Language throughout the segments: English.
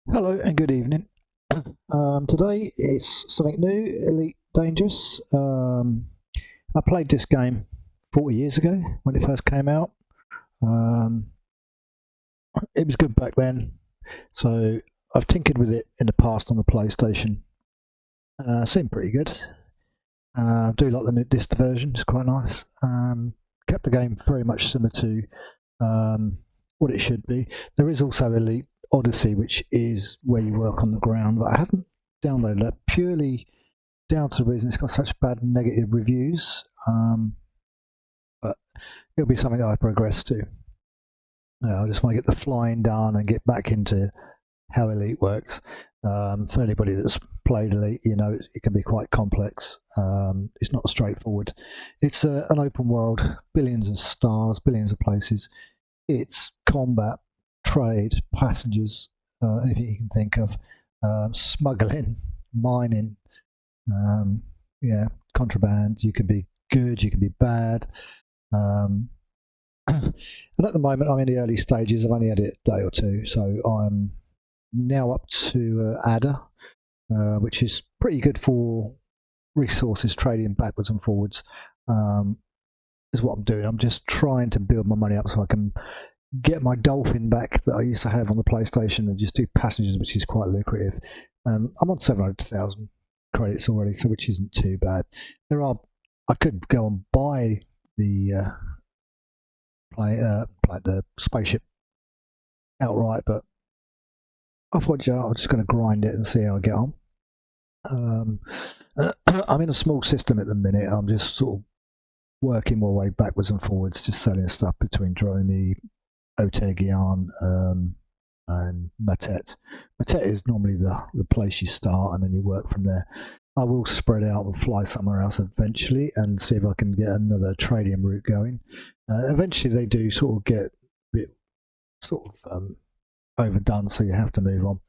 Hello and good evening. Today it's something new, Elite Dangerous. I played this game 40 years ago when it first came out. Um, it was good back then, so I've tinkered with it in the past on the PlayStation. Seemed pretty good. I do like this version; it's quite nice. Kept the game very much similar to um, what it should be. There is also Elite Odyssey, which is where you work on the ground, but I haven't downloaded that purely down to the reason it's got such bad negative reviews. But it'll be something that I progress to. I just want to get the flying done and get back into how Elite works. For anybody that's played Elite, you know it can be quite complex. It's not straightforward. It's an open world, billions of stars, billions of places. It's combat, trade, passengers, anything you can think of, smuggling, mining, um, yeah, contraband. You can be good, you can be bad. Um, and at the moment, I'm in the early stages. I've only had it a day or two, so I'm now up to Adder, which is pretty good for resources trading backwards and forwards. Um, is what I'm doing. I'm just trying to build my money up so I can get my Dolphin back that I used to have on the PlayStation and just do passengers, which is quite lucrative. And I'm on 700,000 credits already, so which isn't too bad. I could go and buy the the spaceship outright, but I thought, yeah, I'm just going to grind it and see how I get on. Um, I'm in a small system at the minute. I'm just sort of working my way backwards and forwards, just selling stuff between Dromi, Otegian, and Matet. Matet is normally the place you start and then you work from there. I will spread out and fly somewhere else eventually and see if I can get another trading route going. Eventually, they do sort of get a bit sort of overdone, so you have to move on.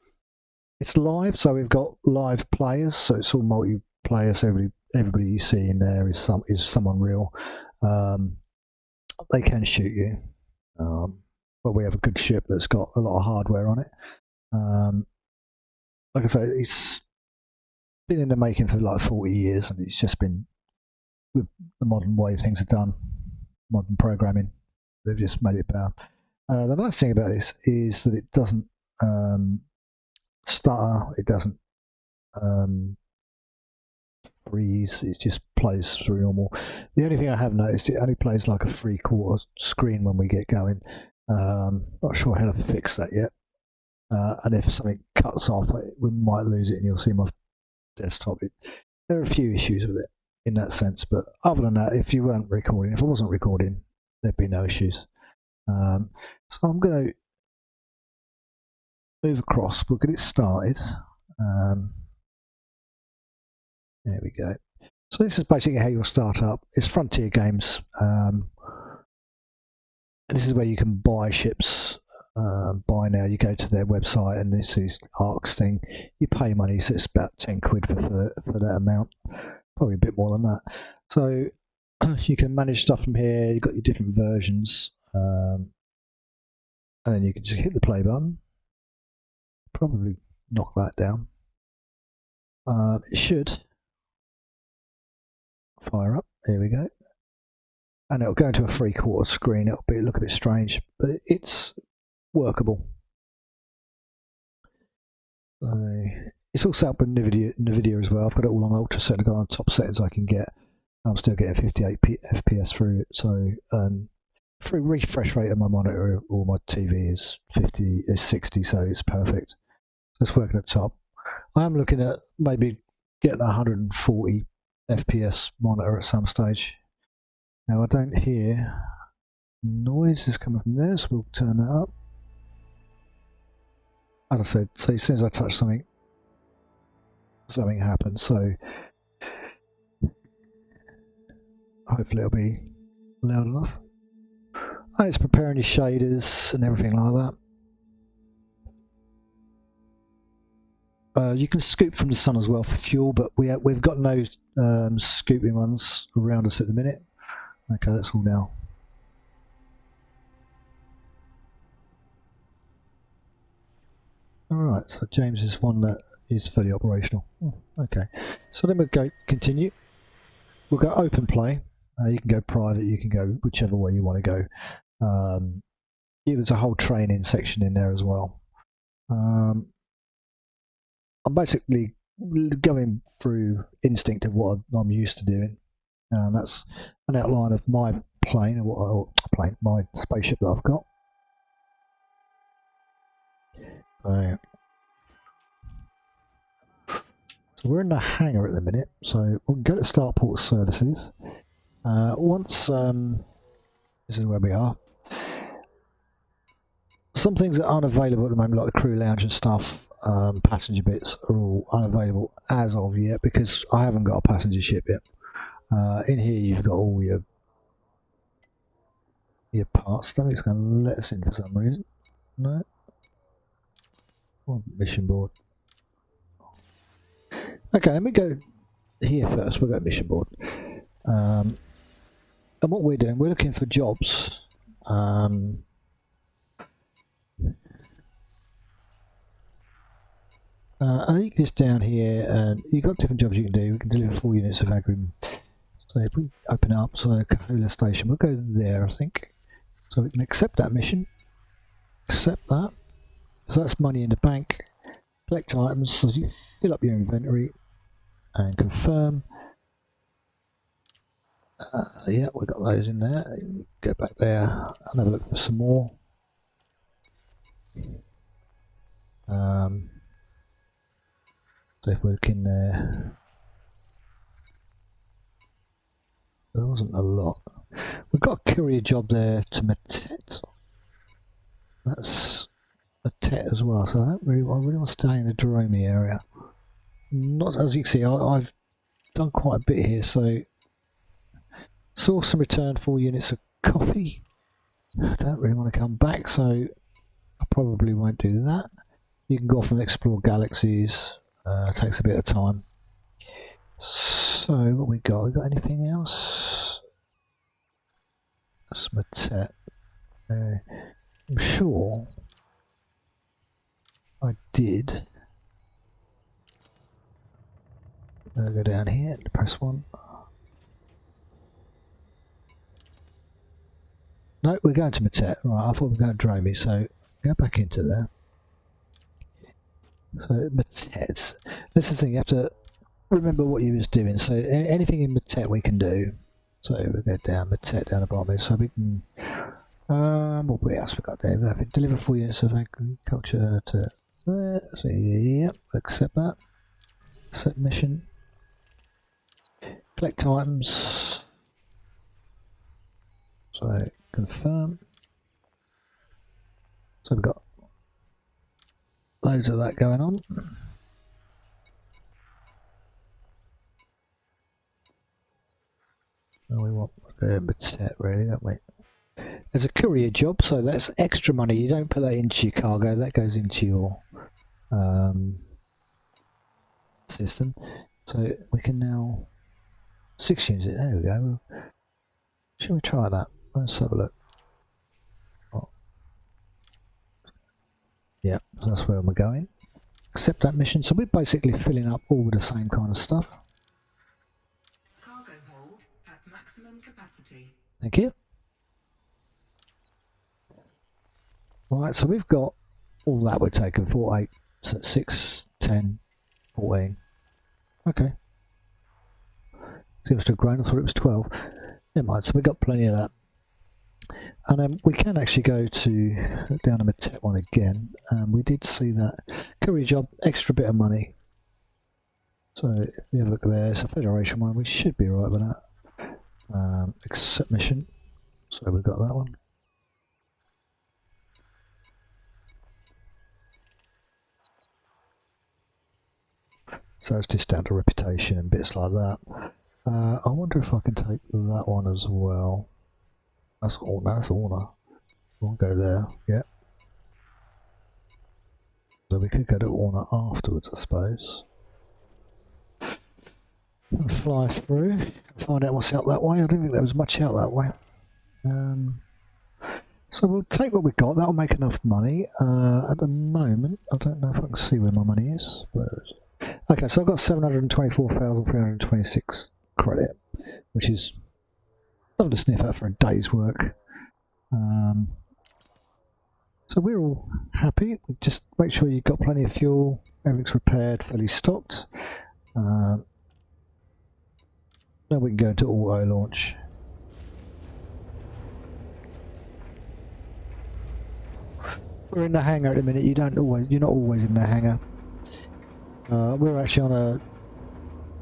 It's live, so we've got live players, so it's all multiplayer. So everybody you see in there is someone real. Um, they can shoot you, um, but we have a good ship that's got a lot of hardware on it. Um, like I say, it's been in the making for like 40 years, and it's just been with the modern way things are done, modern programming. They've just made it better. The nice thing about this is that it doesn't stutter. It doesn't um, freeze. It just plays through normal. The only thing I have noticed, it only plays like a 3/4 screen when we get going. Not sure how to fix that yet. And if something cuts off, we might lose it, and you'll see my desktop. There are a few issues with it in that sense, but other than that, if I wasn't recording, there'd be no issues. So I'm going to move across. We'll get it started. Um, there we go. So this is basically how you'll start up. It's Frontier Games. This is where you can buy ships. Buy now. You go to their website, and this is ARX thing. You pay money, so it's about 10 quid for that amount. Probably a bit more than that. So you can manage stuff from here. You've got your different versions, and then you can just hit the play button. Probably knock that down. It should fire up. There we go. And it'll go into a 3/4 screen. It'll look a bit strange, but it's workable. It's all set up with NVIDIA as well. I've got it all on ultra set. I've got on top settings I can get. I'm still getting 58 FPS through it. So through refresh rate of my monitor or my TV is 60, so it's perfect. Let's work at the top. I am looking at maybe getting a 140 FPS monitor at some stage. Now I don't hear noises coming from there, so we'll turn that up. As I said, so as soon as I touch something happens. So hopefully it'll be loud enough. And it's preparing your shaders and everything like that. You can scoop from the sun as well for fuel, but we've got no scooping ones around us at the minute. Okay, that's all now. Alright, so James is one that is fully operational. Okay, so then we'll go continue. We'll go open play. You can go private, you can go whichever way you want to go. Yeah, there's a whole training section in there as well. I'm basically going through instinct of what I'm used to doing. That's an outline of my plane, or my spaceship that I've got. So we're in the hangar at the minute, so we'll go to Starport Services. Once this is where we are. Some things that aren't available at the moment, like the crew lounge and stuff, passenger bits, are all unavailable as of yet because I haven't got a passenger ship yet. In here you've got all your parts. Don't think it's going to let us in for some reason. No. Oh, mission board. Okay, let me go here first. We'll go mission board. And what we're doing, we're looking for jobs. I think this down here, and you've got different jobs you can do. We can deliver 4 units of agri. So if we open up, so Kahola Station, we'll go there, I think. So we can accept that mission. Accept that. So that's money in the bank. Collect items, so you fill up your inventory and confirm. Yeah, we've got those in there. Go back there and have a look for some more. So if we look in there, there wasn't a lot. We've got a courier job there to Matet. That's Matet as well, so I really want to stay in the Dromi area. Not, as you can see, I've done quite a bit here, so source and return 4 units of coffee. I don't really want to come back, so I probably won't do that. You can go off and explore galaxies. Takes a bit of time. So what we got? We got anything else? That's Matet. I'm sure I did. I'll go down here and press 1. No, we're going to Matet. Right, I thought we were going to Dromi, so go back into there. So Matet. This is the thing, you have to remember what you was doing. So anything in Matet we can do. So we go down Matet down the bottom. So we can. What else we got there? We have to deliver 4 units of agriculture to there. So yep, accept that. Accept mission. Collect items. So confirm. So we've got loads of that going on. And we want Matet really, don't we? There's a courier job, so that's extra money. You don't put that into your cargo, that goes into your system. So we can now 6 units. There we go. Shall we try that? Let's have a look. Oh. Yeah, so that's where we're going. Accept that mission. So we're basically filling up all with the same kind of stuff. Cargo hold at maximum capacity. Thank you. Right, so we've got all that we're taking. 4, 8, so 6, 10, 14. Okay. Seems to have grown. I thought it was 12. Never mind, so we've got plenty of that. And we can actually go to down to Matet one again. We did see that courier job, extra bit of money. So if you have a look there, it's a Federation one. We should be right with that. Accept mission. So we've got that one. So it's just down to reputation and bits like that. I wonder if I can take that one as well. That's Orna. We'll go there, yeah. So we could go to Orna afterwards, I suppose. And fly through, find out what's out that way. I don't think there was much out that way. So we'll take what we've got. That'll make enough money. At the moment, I don't know if I can see where my money is. Where is it? Okay, so I've got 724,326 credit, which is something to sniff at for a day's work. So we're all happy. Just make sure you've got plenty of fuel, everything's repaired, fully stocked. Then we can go into auto launch. We're in the hangar at the minute. You're not always in the hangar. We're actually on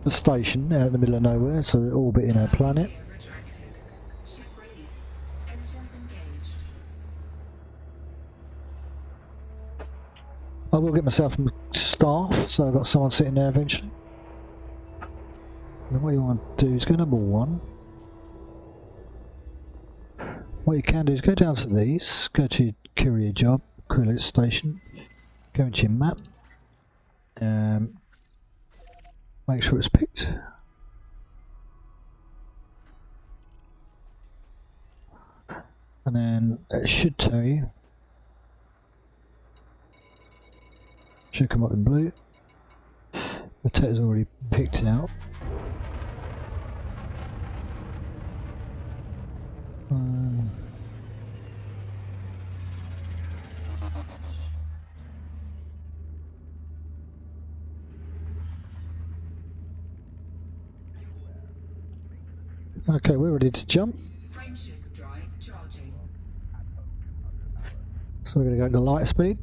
a station out in the middle of nowhere, so we're orbiting our planet. Ship released. Engines engaged. I will get myself some staff, so I've got someone sitting there eventually. And what you want to do is go number one. What you can do is go down to these, go to your courier job, courier station, go into your map, make sure it's picked. And then it should tell you, should come up in blue. The text is already picked out. Okay, we're ready to jump. Frameshift drive charging. So we're going to go to light speed.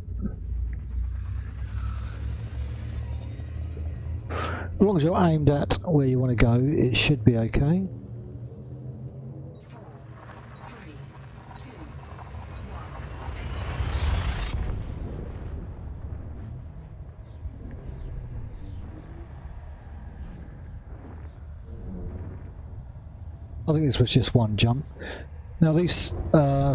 As long as you're aimed at where you want to go, it should be okay. 4, 3, 2, 1. I think this was just one jump. Now these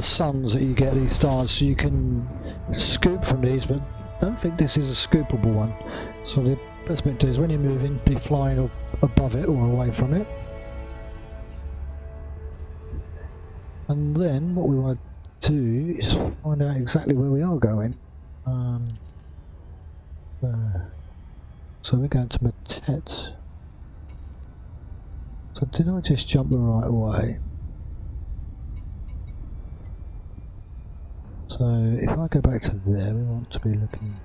suns that you get, these stars, you can scoop from these, but don't think this is a scoopable one. So the best bit to do is when you're moving, be flying above it or away from it. And then what we want to do is find out exactly where we are going. So we're going to Matet. So did I just jump the right way? So if I go back to there, we want to be looking...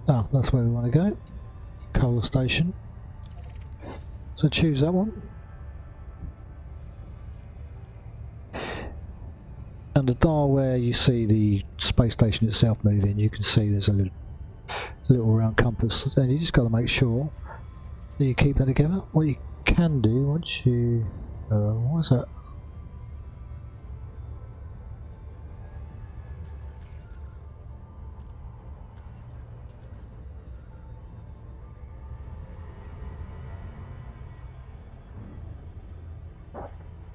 Ah, that's where we want to go. Coal station. So choose that one. And the dial where you see the space station itself moving, you can see there's a little round compass, and you just got to make sure that you keep that together. What you can do once you... what is that?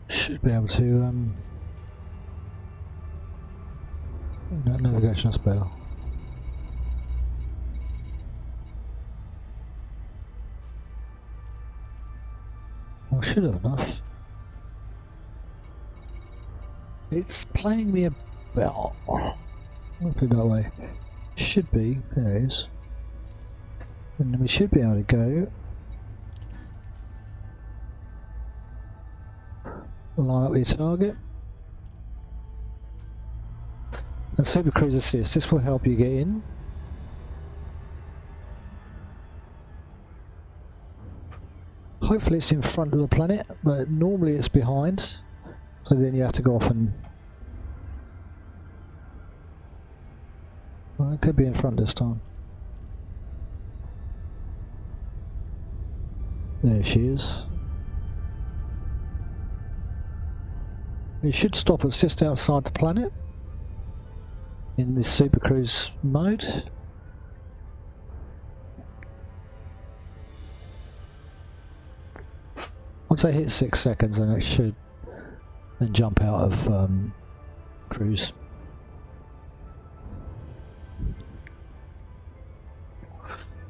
Should be able to... no, navigation, that's better. I should have enough. It's playing me about. I'll put it that way. Should be. There it is. And then we should be able to go. Line up with your target. And Super Cruise Assist. This will help you get in. Hopefully it's in front of the planet, but normally it's behind, so then you have to go off and... Well, it could be in front this time. There she is. It should stop us just outside the planet in this Super Cruise mode. Once I hit 6 seconds, then it should then jump out of cruise.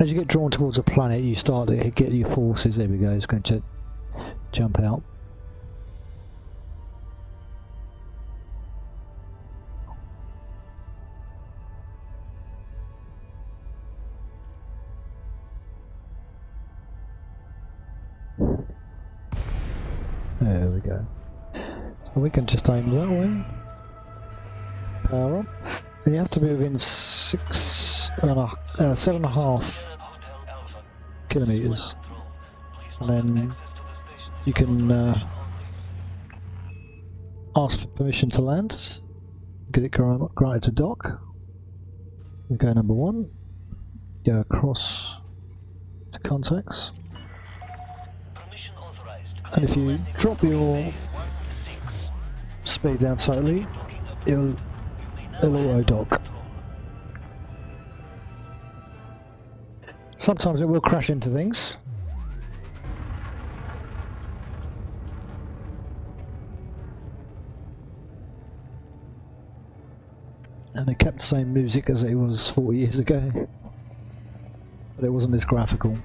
As you get drawn towards a planet, you start to get your forces. There we go. It's going to jump out. There we go. So we can just aim that way. Power on. And you have to be within 7.5 kilometers, and then you can ask for permission to land. Get it granted to dock. We go number 1. Go across to contacts. And if you drop your speed down totally, it'll auto dock. Sometimes it will crash into things. And they kept the same music as it was 40 years ago, but it wasn't as graphical.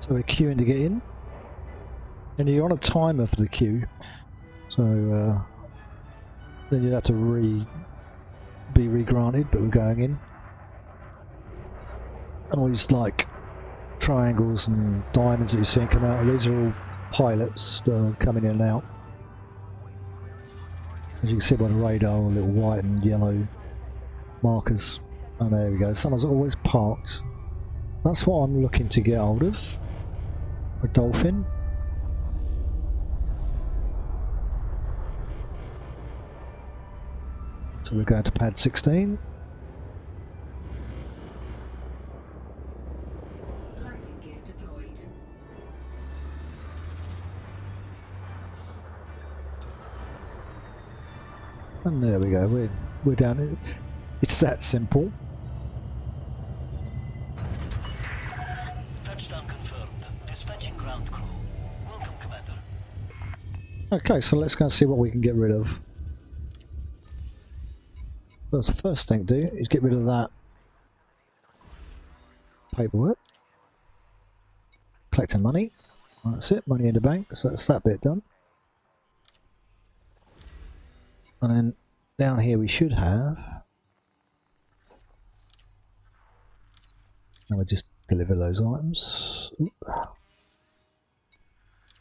So we're queuing to get in, and you're on a timer for the queue, so then you'd have to be re-granted, but we're going in. And all these like triangles and diamonds that you're seeing come out, these are all pilots coming in and out. As you can see by the radar, all little white and yellow markers. And there we go, someone's always parked. That's what I'm looking to get hold of. A dolphin. So we're going to pad 16. Landing gear deployed. And there we go, we're down here. It's that simple. Okay, so let's go and see what we can get rid of. So the first thing to do is get rid of that paperwork. Collecting money. That's it, money in the bank, so that's that bit done. And then down here we should have... And we'll just deliver those items. Oop.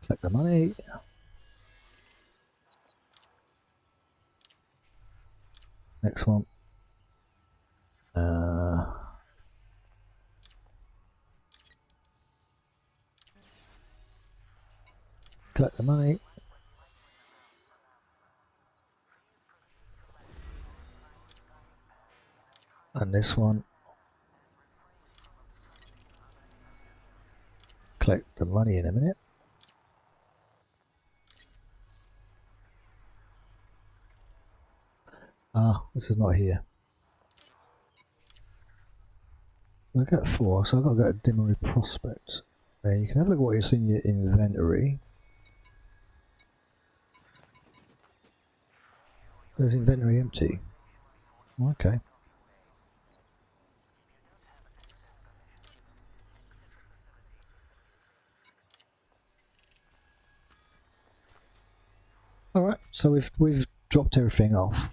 Collect the money. Next one. Collect the money. And this one. Collect the money in a minute. Ah, this is not here. I got 4, so I've got to go to Dimmery Prospect. Now you can have a look at what is in your inventory. There's inventory empty. Okay. Alright, so we've dropped everything off.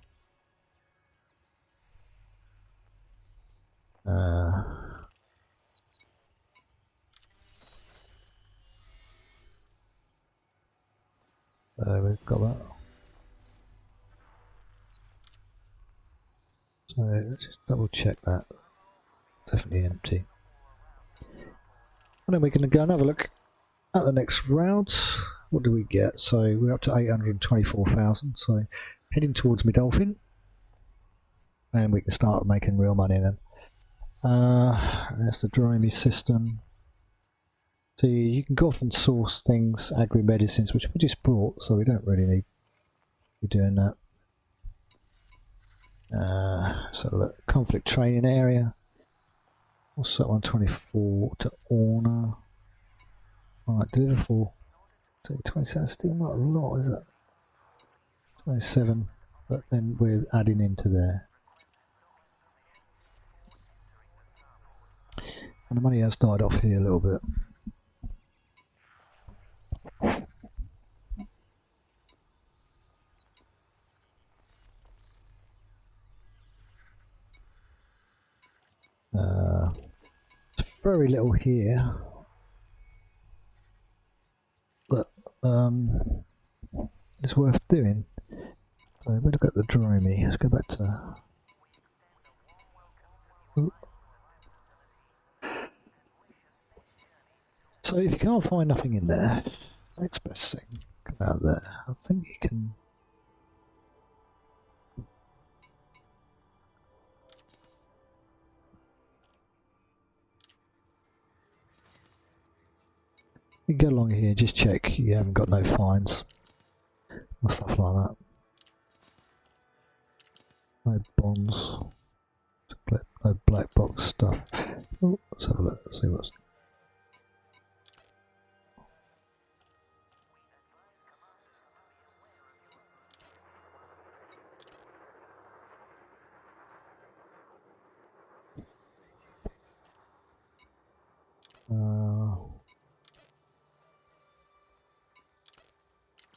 We've got that. So let's just double check that. Definitely empty. And then we can go and have a look at the next round. What do we get? So we're up to 824,000. So heading towards Midolphin, and we can start making real money then. That's the Dromy system. So you can go off and source things, agri-medicines, which we just brought, so we don't really need to be doing that. So look, conflict training area. What's that one? 24 to Orna. Alright, deliver for 27, still not a lot, is it? 27, but then we're adding into there. And the money has died off here a little bit. There's very little here that is worth doing. So we look at the Dromy. Let's go back to. Ooh. So if you can't find nothing in there, next best thing, come out there. I think you can. You can go along here, just check you haven't got no fines and stuff like that. No bonds, no black box stuff. Oh, let's have a look, see what's.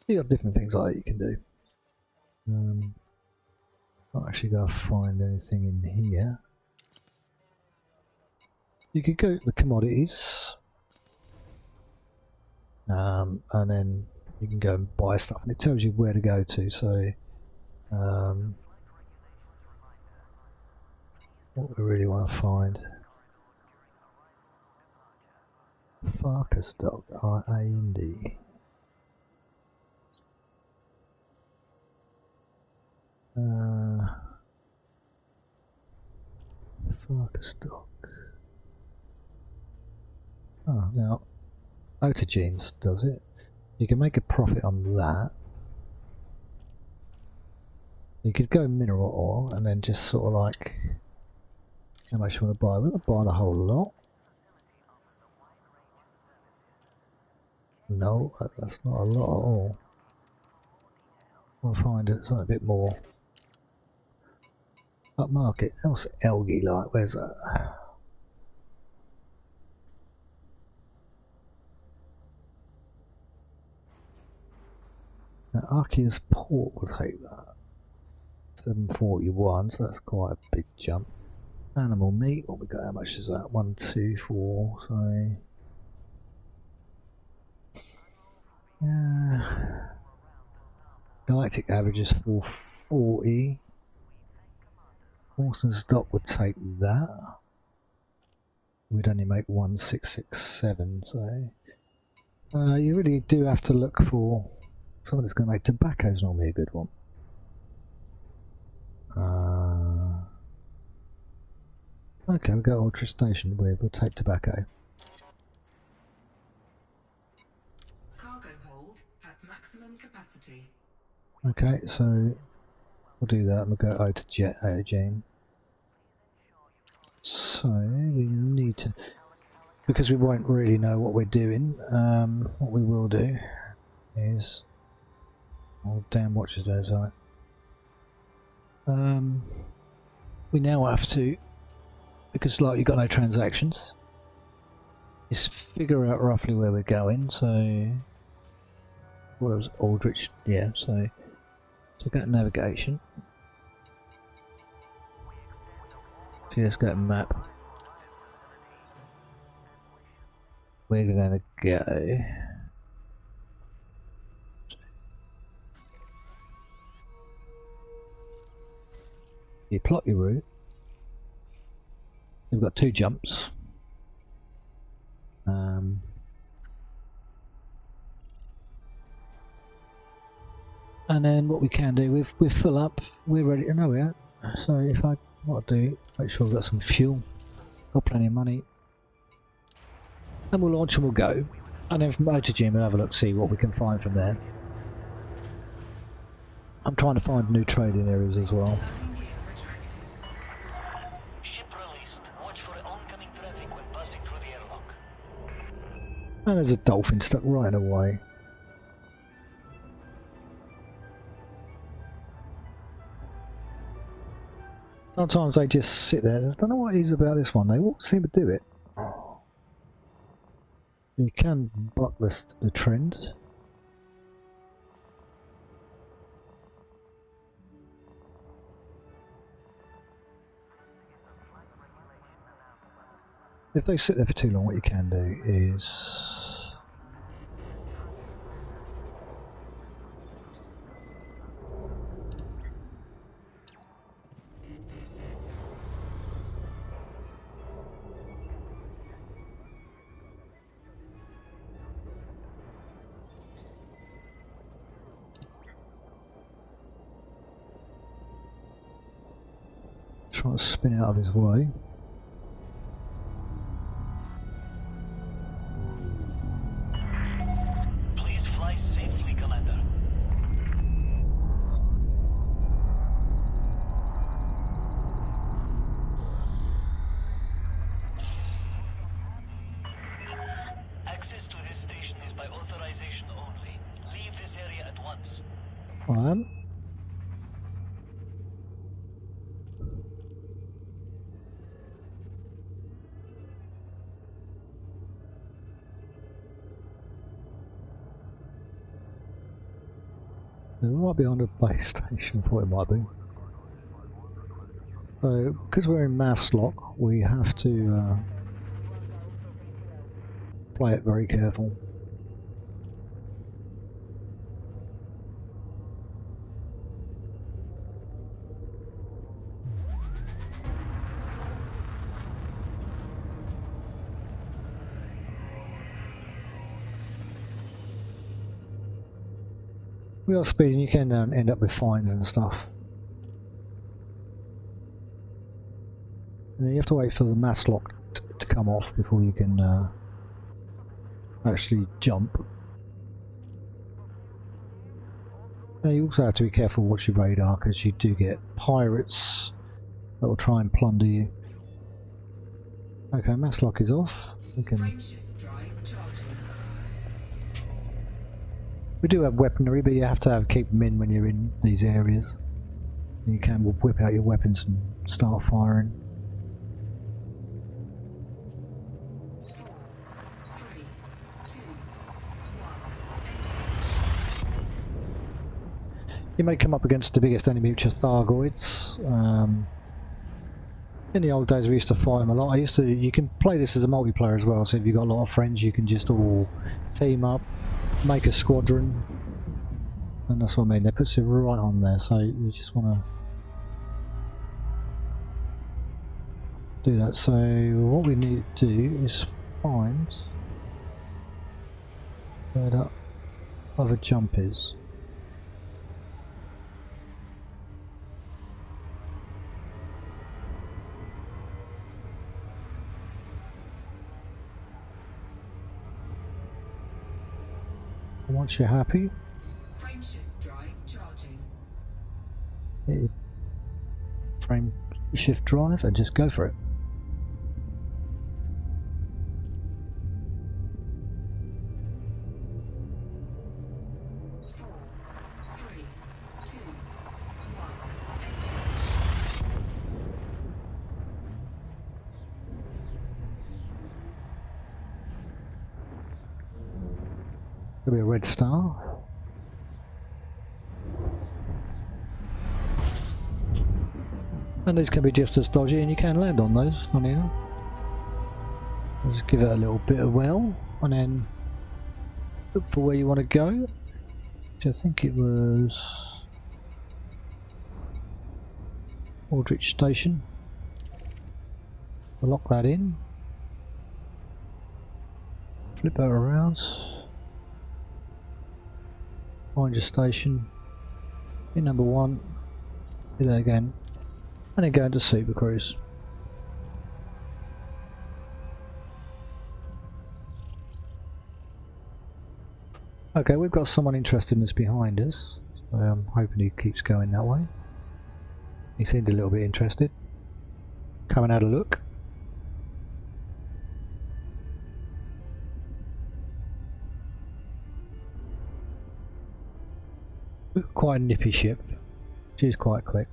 You got different things like that you can do. Not actually going to find anything in here. You could go to the commodities, and then you can go and buy stuff, and it tells you where to go to. So, what we really want to find. Farkas stock, R-A-N-D. Farkas stock. Oh, now Autogenes does it. You can make a profit on that. You could go mineral ore and then just sort of like how much you want to buy. We're going to buy the whole lot. No, that's not a lot at all. We'll find it something a bit more upmarket. Else algae like, where's that? Now Arceus Port will take that. 741, so that's quite a big jump. Animal meat, what we got? How much is that? 1, 2, 4, so yeah. Galactic average is 440. Austin stock would take that. We'd only make 1667, so you really do have to look for someone that's going to make tobacco. Is normally a good one. Okay, we'll go Ultra Station. We'll take tobacco. Cargo hold at maximum capacity. Okay, so we'll do that. We'll go out to Jane. So we need to, because we won't really know what we're doing. What we will do is, oh damn, watches those are. We now have to, because like you've got no transactions, is figure out roughly where we're going. So what was Aldrich? Yeah. So go to navigation. So let's go to map. We're going to go. You plot your route. We've got 2 jumps. And then what we can do, we've fill up, we're ready to know we are. So if I what I do, make sure I've got some fuel, got plenty of money, and we'll launch and we'll go. And then from Autogene we'll have a look, see what we can find from there. I'm trying to find new trading areas as well. Landing gear retracted. Ship released. Watch for oncoming traffic when passing through the airlock. And there's a dolphin stuck right in the way. Sometimes they just sit there. I don't know what it is about this one. They all seem to do it. You can buck the trend. If they sit there for too long, what you can do is try to spin out of his way. Please fly safely, Commander. Access to this station is by authorization only. Leave this area at once. I am. They're right behind the base station, I thought it might be. So, because we're in mass lock, we have to play it very careful. We are speeding, you can end up with fines and stuff. And then you have to wait for the mass lock to come off before you can actually jump. Now you also have to be careful watch your radar, because you do get pirates that will try and plunder you. Okay, mass lock is off. We can. Frameshift drive charging. We do have weaponry, but you have to keep them in when you're in these areas. You can whip out your weapons and start firing. 4, 3, 2, 1. You may come up against the biggest enemy, which are Thargoids. In the old days we used to fight them a lot. You can play this as a multiplayer as well, so if you've got a lot of friends you can just all team up, make a squadron, and that's what I mean, that puts it right on there, so you just want to do that. So what we need to do is find where that other jump is. Once you're happy, Frameshift drive charging. hit frame shift drive and just go for it. Four, three, two, one. There'll be a red star. And these can be just as dodgy, and you can land on those, funny enough. Just give it a little bit of well, and then look for where you want to go. Which I think it was Aldrich Station. We'll lock that in. Flip that around. Find your station. In number 1. Do that again. And then go into Super Cruise. Okay, we've got someone interested in this behind us, so I'm hoping he keeps going that way. He seemed a little bit interested. Come and have a look. Quite a nippy ship. She's quite quick.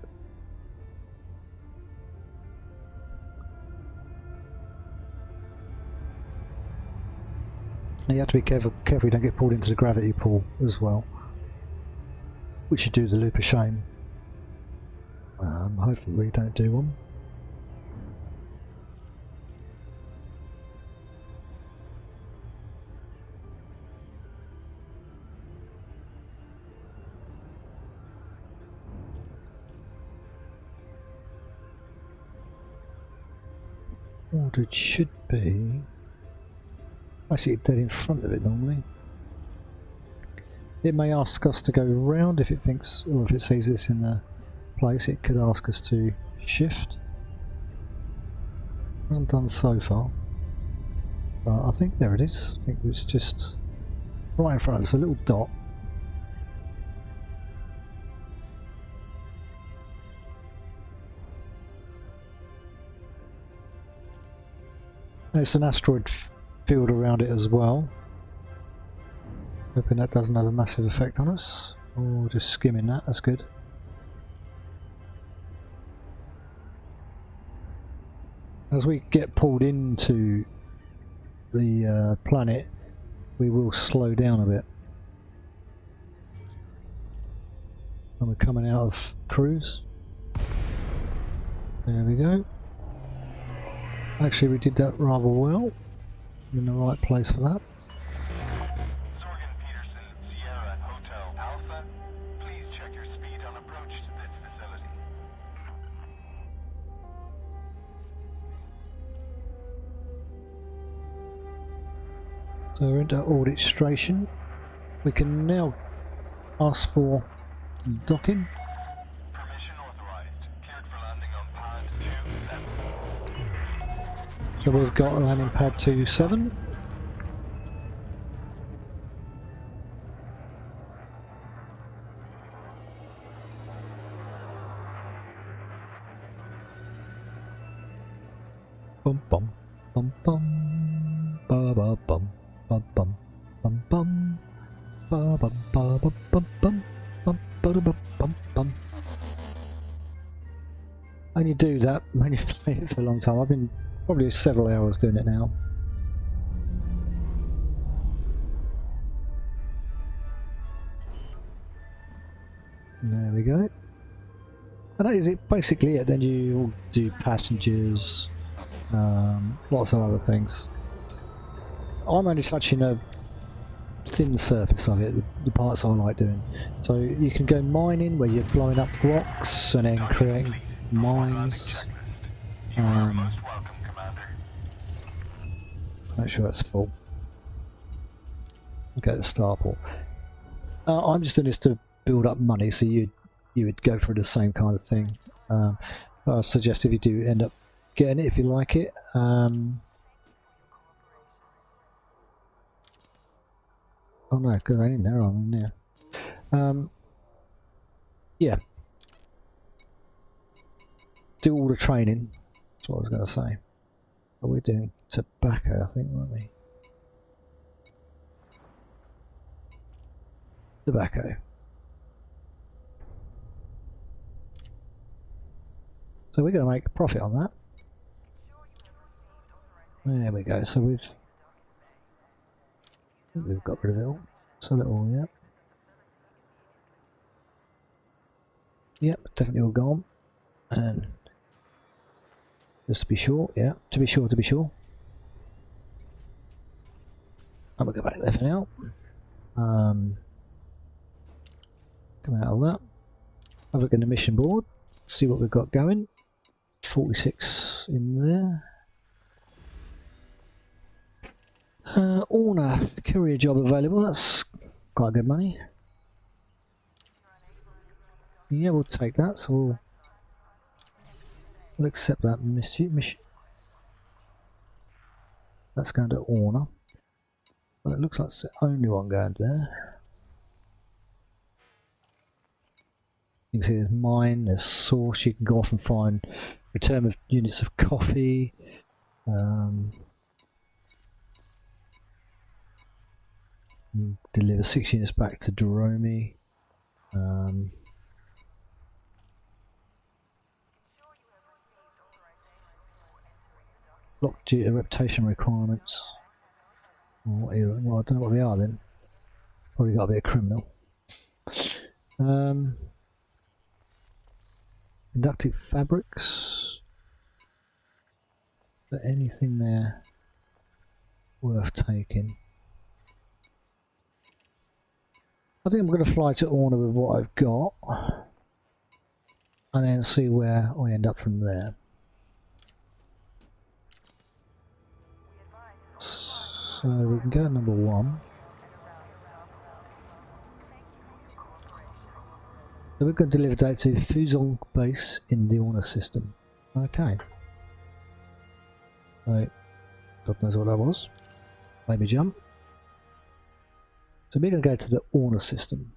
You have to be careful you don't get pulled into the gravity pool as well, which you do the loop of shame. Hopefully we don't do one. ordered should be basically dead in front of it normally. It may ask us to go round if it thinks, or if it sees this in the place, it could ask us to shift. Hasn't done so far. But I think there it is. I think it's just right in front of us, a little dot. And it's an asteroid field around it as well. Hoping that doesn't have a massive effect on us. Or just skimming that, that's good. As we get pulled into the planet, we will slow down a bit. And we're coming out of cruise. There we go. Actually, we did that rather well. We're in the right place for that. Sorgan Peterson, Sierra Hotel Alpha. Please check your speed on approach to this facility. So we're into audit station. We can now ask for docking. Permission authorized. Cleared for landing on pad 27. So we've got landing pad 27. Bum bum bum bum ba ba bum bum bum bum bum ba bum ba bum bum bum bum ba da bum bum bum. And you do that when you play it for a long time. I've been probably several hours doing it now. There we go. And that is it, basically it. Then you do passengers, lots of other things. I'm only touching a thin surface of it, the parts I like doing. So you can go mining where you're blowing up rocks and then creating mines. You are most welcome, Commander. Make sure that's full. Okay, the starport. I'm just doing this to build up money, so you would go for the same kind of thing. I suggest if you do end up getting it, if you like it. Oh no, because I didn't know I'm in there. Yeah. Do all the training. That's what I was going to say. But we're doing tobacco, I think, weren't we? Tobacco. So we're going to make a profit on that. There we go. So we've got rid of it all. Sell it all, yeah. Yep, definitely all gone. And just to be sure, yeah, to be sure. I'm gonna go back there for now. Come out of that. Have a look at the mission board. See what we've got going. 46 in there. Orna, courier job available. That's quite good money. Yeah, we'll take that. So we'll accept that mission. That's going to Orna. Well, it looks like it's the only one going there. You can see there's mine, there's source. You can go off and find return of units of coffee. You deliver 6 units back to Doromi. Locked due to reputation requirements. Well, I don't know what they are then. Probably got to be a criminal. Inductive fabrics. Is there anything there worth taking? I think I'm going to fly to Orna with what I've got and then see where I end up from there. So we can go to number 1. So we're going to deliver data to Fuzhou base in the Orna system. Okay. So, God knows what that was. Maybe jump. So we're going to go to the Orna system,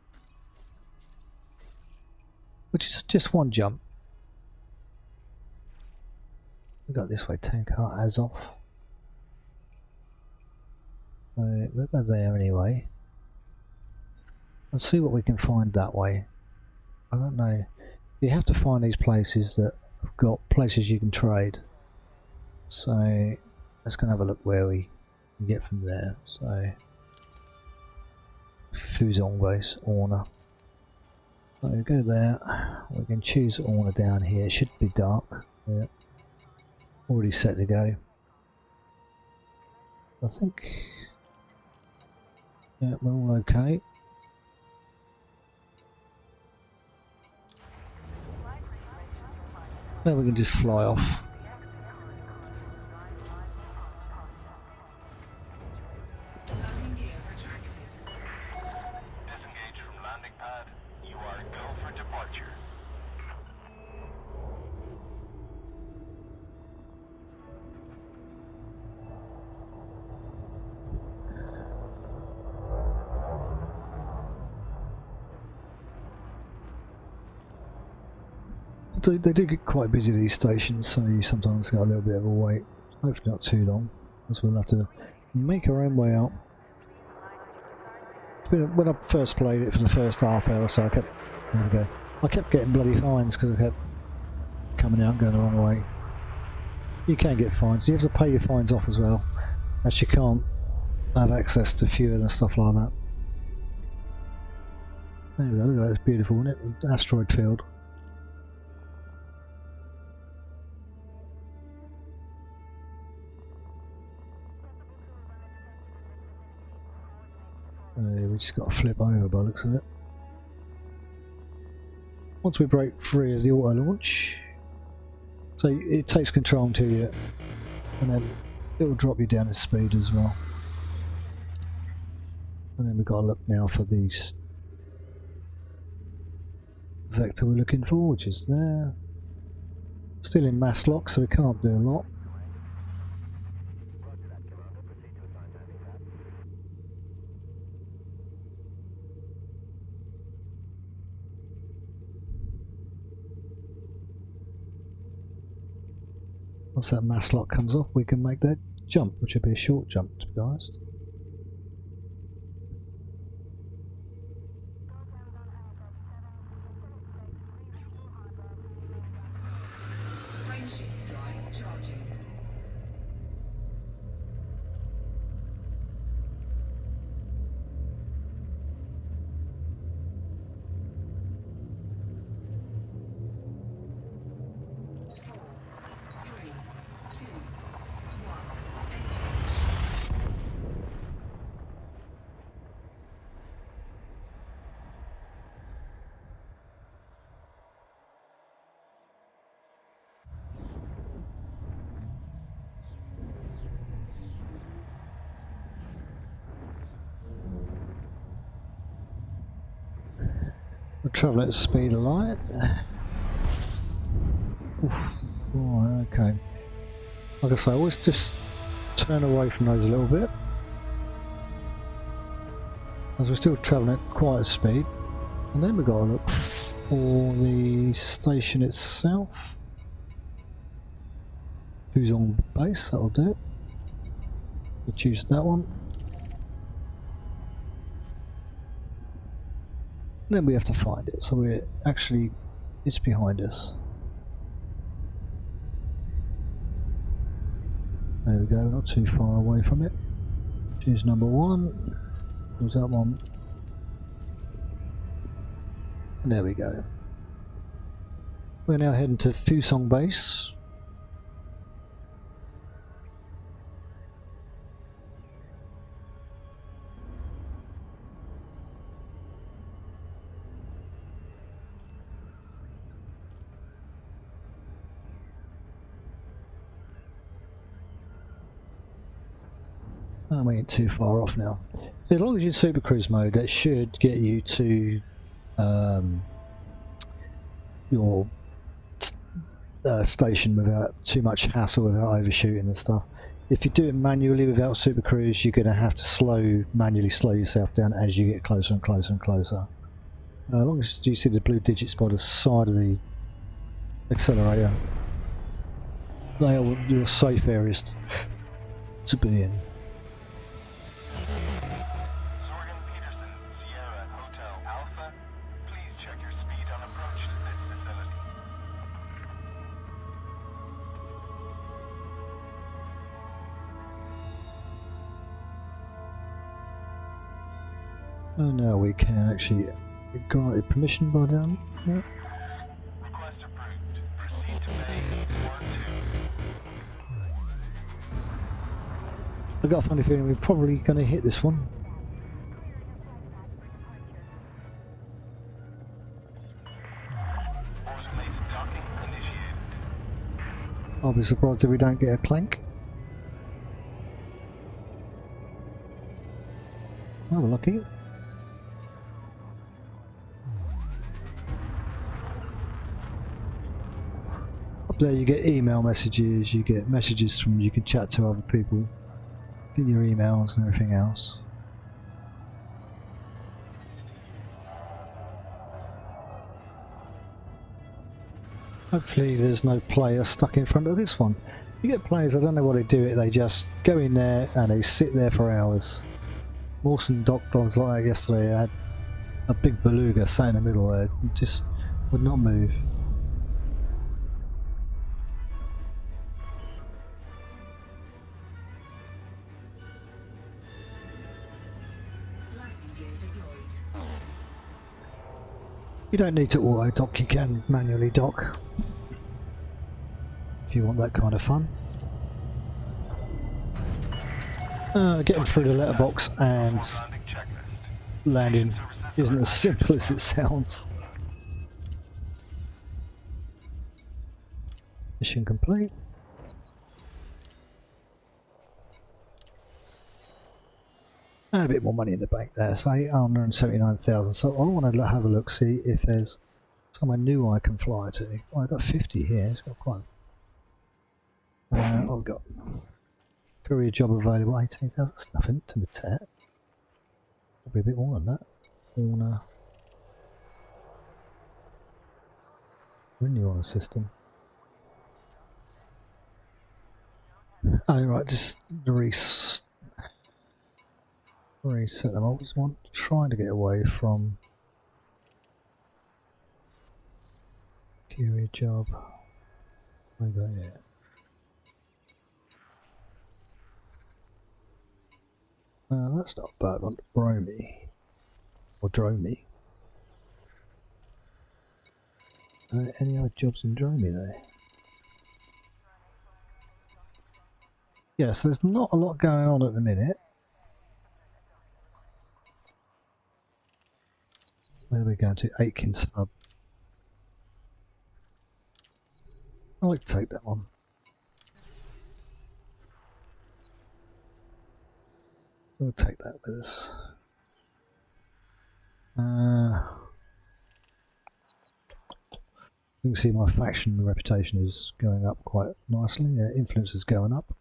which is just one jump. We got this way, Tankar Azov. So we'll go there anyway. Let's see what we can find that way. I don't know. You have to find these places that have got places you can trade. So let's go and have a look where we can get from there. So Fuzhou base, Orna. So we go there. We can choose Orna down here. It should be dark. Yeah. Already set to go. I think. Yeah, we're all okay. Now we can just fly off. Landing gear retracted. Disengage from landing pad. You are go for departure. They do get quite busy, these stations, so you sometimes got a little bit of a wait. Hopefully not too long, because we'll have to make our own way out. When I first played it for the first half hour or so, I kept getting bloody fines because I kept coming out and going the wrong way. You can get fines. You have to pay your fines off as well, as you can't have access to fuel and stuff like that. There we go, look at that, it's beautiful, isn't it? Asteroid field. We just got to flip over by the looks of it. Once we break free of the auto launch, so it takes control until you, and then it will drop you down in speed as well. And then we've got to look now for these vector we're looking for, which is there. Still in mass lock, so we can't do a lot. Once that mass lock comes off, we can make that jump, which would be a short jump, to be honest. Frameshift drive charging. Four, three, two, one. Engage. We're travelling at the speed of light. Oof. Right, okay. Like I say, always just turn away from those a little bit, as we're still travelling at quite a speed. And then we've got to look for the station itself. Who's on base? That'll do it. We'll choose that one. And then we have to find it. So we're actually, it's behind us. There we go, not too far away from it. Choose number 1. Choose that one. And there we go. We're now heading to Fuzhou base. We ain't too far off now. As long as you're in Super Cruise mode, that should get you to your station without too much hassle, without overshooting and stuff. If you do it manually without Super Cruise, you're going to have to manually slow yourself down as you get closer and closer and closer. As long as you see the blue digits by the side of the accelerator, they are your safe areas to be in. Zorgan Peterson, Sierra, Hotel Alpha, please check your speed on approach to this facility. And now we can actually get granted permission by down there. Request approved. Proceed to Bay 4-2. I've got a funny feeling we're probably going to hit this one. Automated docking initiated. I'll be surprised if we don't get a clank. Oh, we're lucky. Up there you get email messages, you get messages from, you can chat to other people, get your emails and everything else. Hopefully there's no player stuck in front of this one. You get players, I don't know what they do, they just go in there and they sit there for hours. Mawson docked on like that yesterday. I had a big beluga sat in the middle there, just would not move. Landing gear deployed. You don't need to auto dock, you can manually dock if you want that kind of fun. Getting through the letterbox and Landing checklist. landing isn't as simple as it sounds. Mission complete. And a bit more money in the bank there, so 879,000. So I want to have a look, see if there's somewhere new I can fly to. Oh, I've got 50 here, it's got quite. I've got career job available, 18,000. That's nothing to the tech. Probably a bit more than that. Orna. We're in the Orna system. Oh, right, just reset them. I was trying to get away from career job. I got it. That's not a bad one. Bromy. Or Dromy. Any other jobs in Dromy there? Yes, there's not a lot going on at the minute. Where are we going to? Atkins Hub. I like to take that one. We'll take that with us. You can see my faction reputation is going up quite nicely. Influence is going up.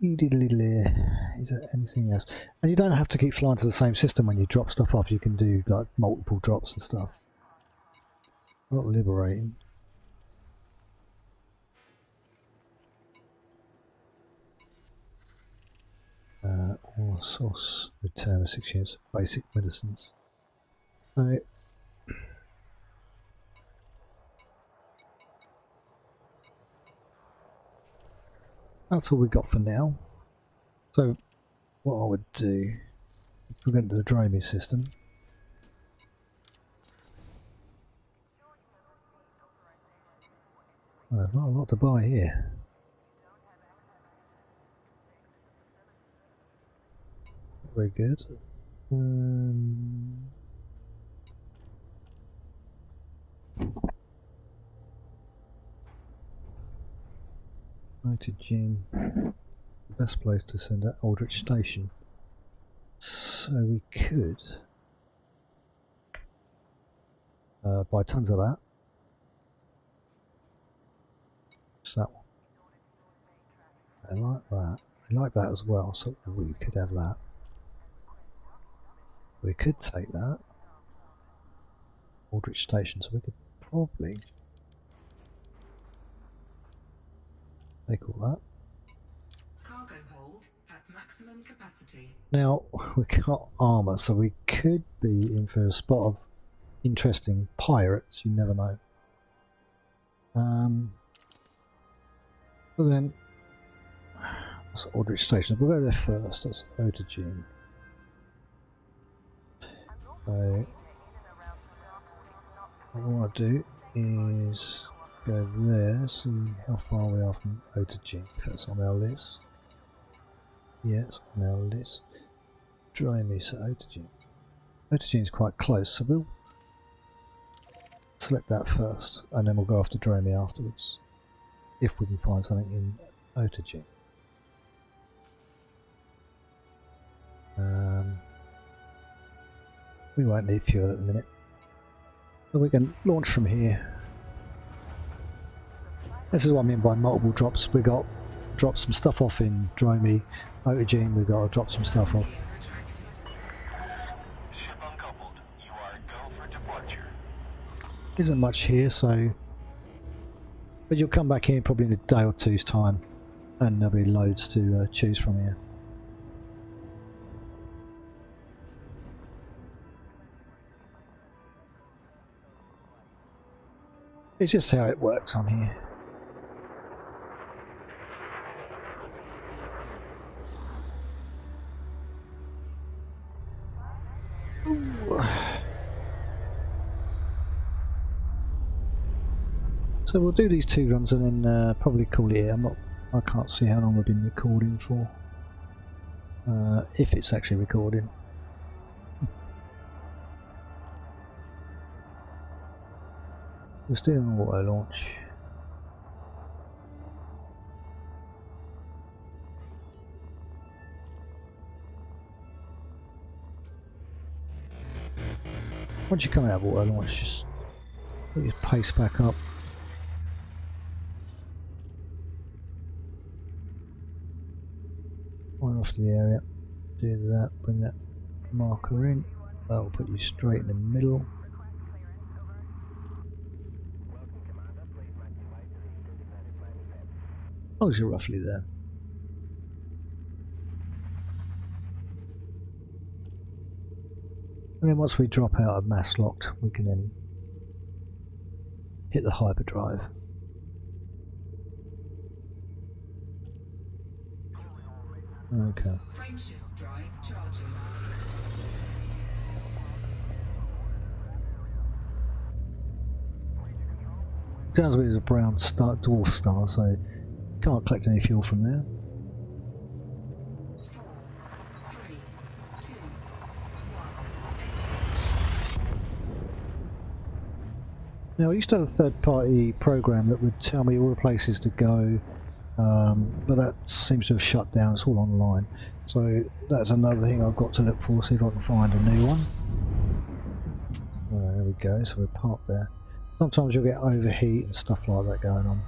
Is there anything else? And you don't have to keep flying to the same system when you drop stuff off. You can do like multiple drops and stuff. Not liberating. Or source return of 6 units of basic medicines. So, that's all we got for now. So what I would do, if we go into the Dromy system, there's not a lot to buy here. Very good. Nitrogen. the best place to send at Aldrich Station. So we could buy tons of that. What's that one? I like that. I like that as well, so we could have that. We could take that. Aldrich Station, so we could probably take all that. Cargo hold at maximum capacity. Now, we got armour, so we could be in for a spot of interesting pirates, you never know. So then, that's Aldrich Station. We'll go there first. That's Otagene. So, what I want to do is go there, see how far we are from Otagene. If that's on our list. Yes, on our list. Dry me to Otagene. Otagene is quite close, so we'll select that first, and then we'll go after Dromi afterwards, if we can find something in Otagene. We won't need fuel at the minute, but we can launch from here. This is what I mean by multiple drops. We got drop some stuff off in Dromi, Otagene. We've got to drop some stuff off. Ship uncoupled. You are go for departure. Isn't much here, so but you'll come back here probably in a day or two's time, and there'll be loads to choose from here. It's just how it works on here. Ooh. So we'll do these 2 runs and then probably call it here. I can't see how long we've been recording for. If it's actually recording. We're still on auto launch. Once you come out of auto launch, just put your pace back up. Line off the area. Do that. Bring that marker in. That will put you straight in the middle. As long as you're roughly there. And then once we drop out of mass locked, we can then hit the hyperdrive. Okay. Frameshift drive charging. Sounds like it's a brown star, dwarf star, so can't collect any fuel from there. 4, 3, 2, 1. Now I used to have a third-party program that would tell me all the places to go, but that seems to have shut down. It's all online, so that's another thing I've got to look for. See if I can find a new one. There we go. So we're parked there. Sometimes you'll get overheat and stuff like that going on.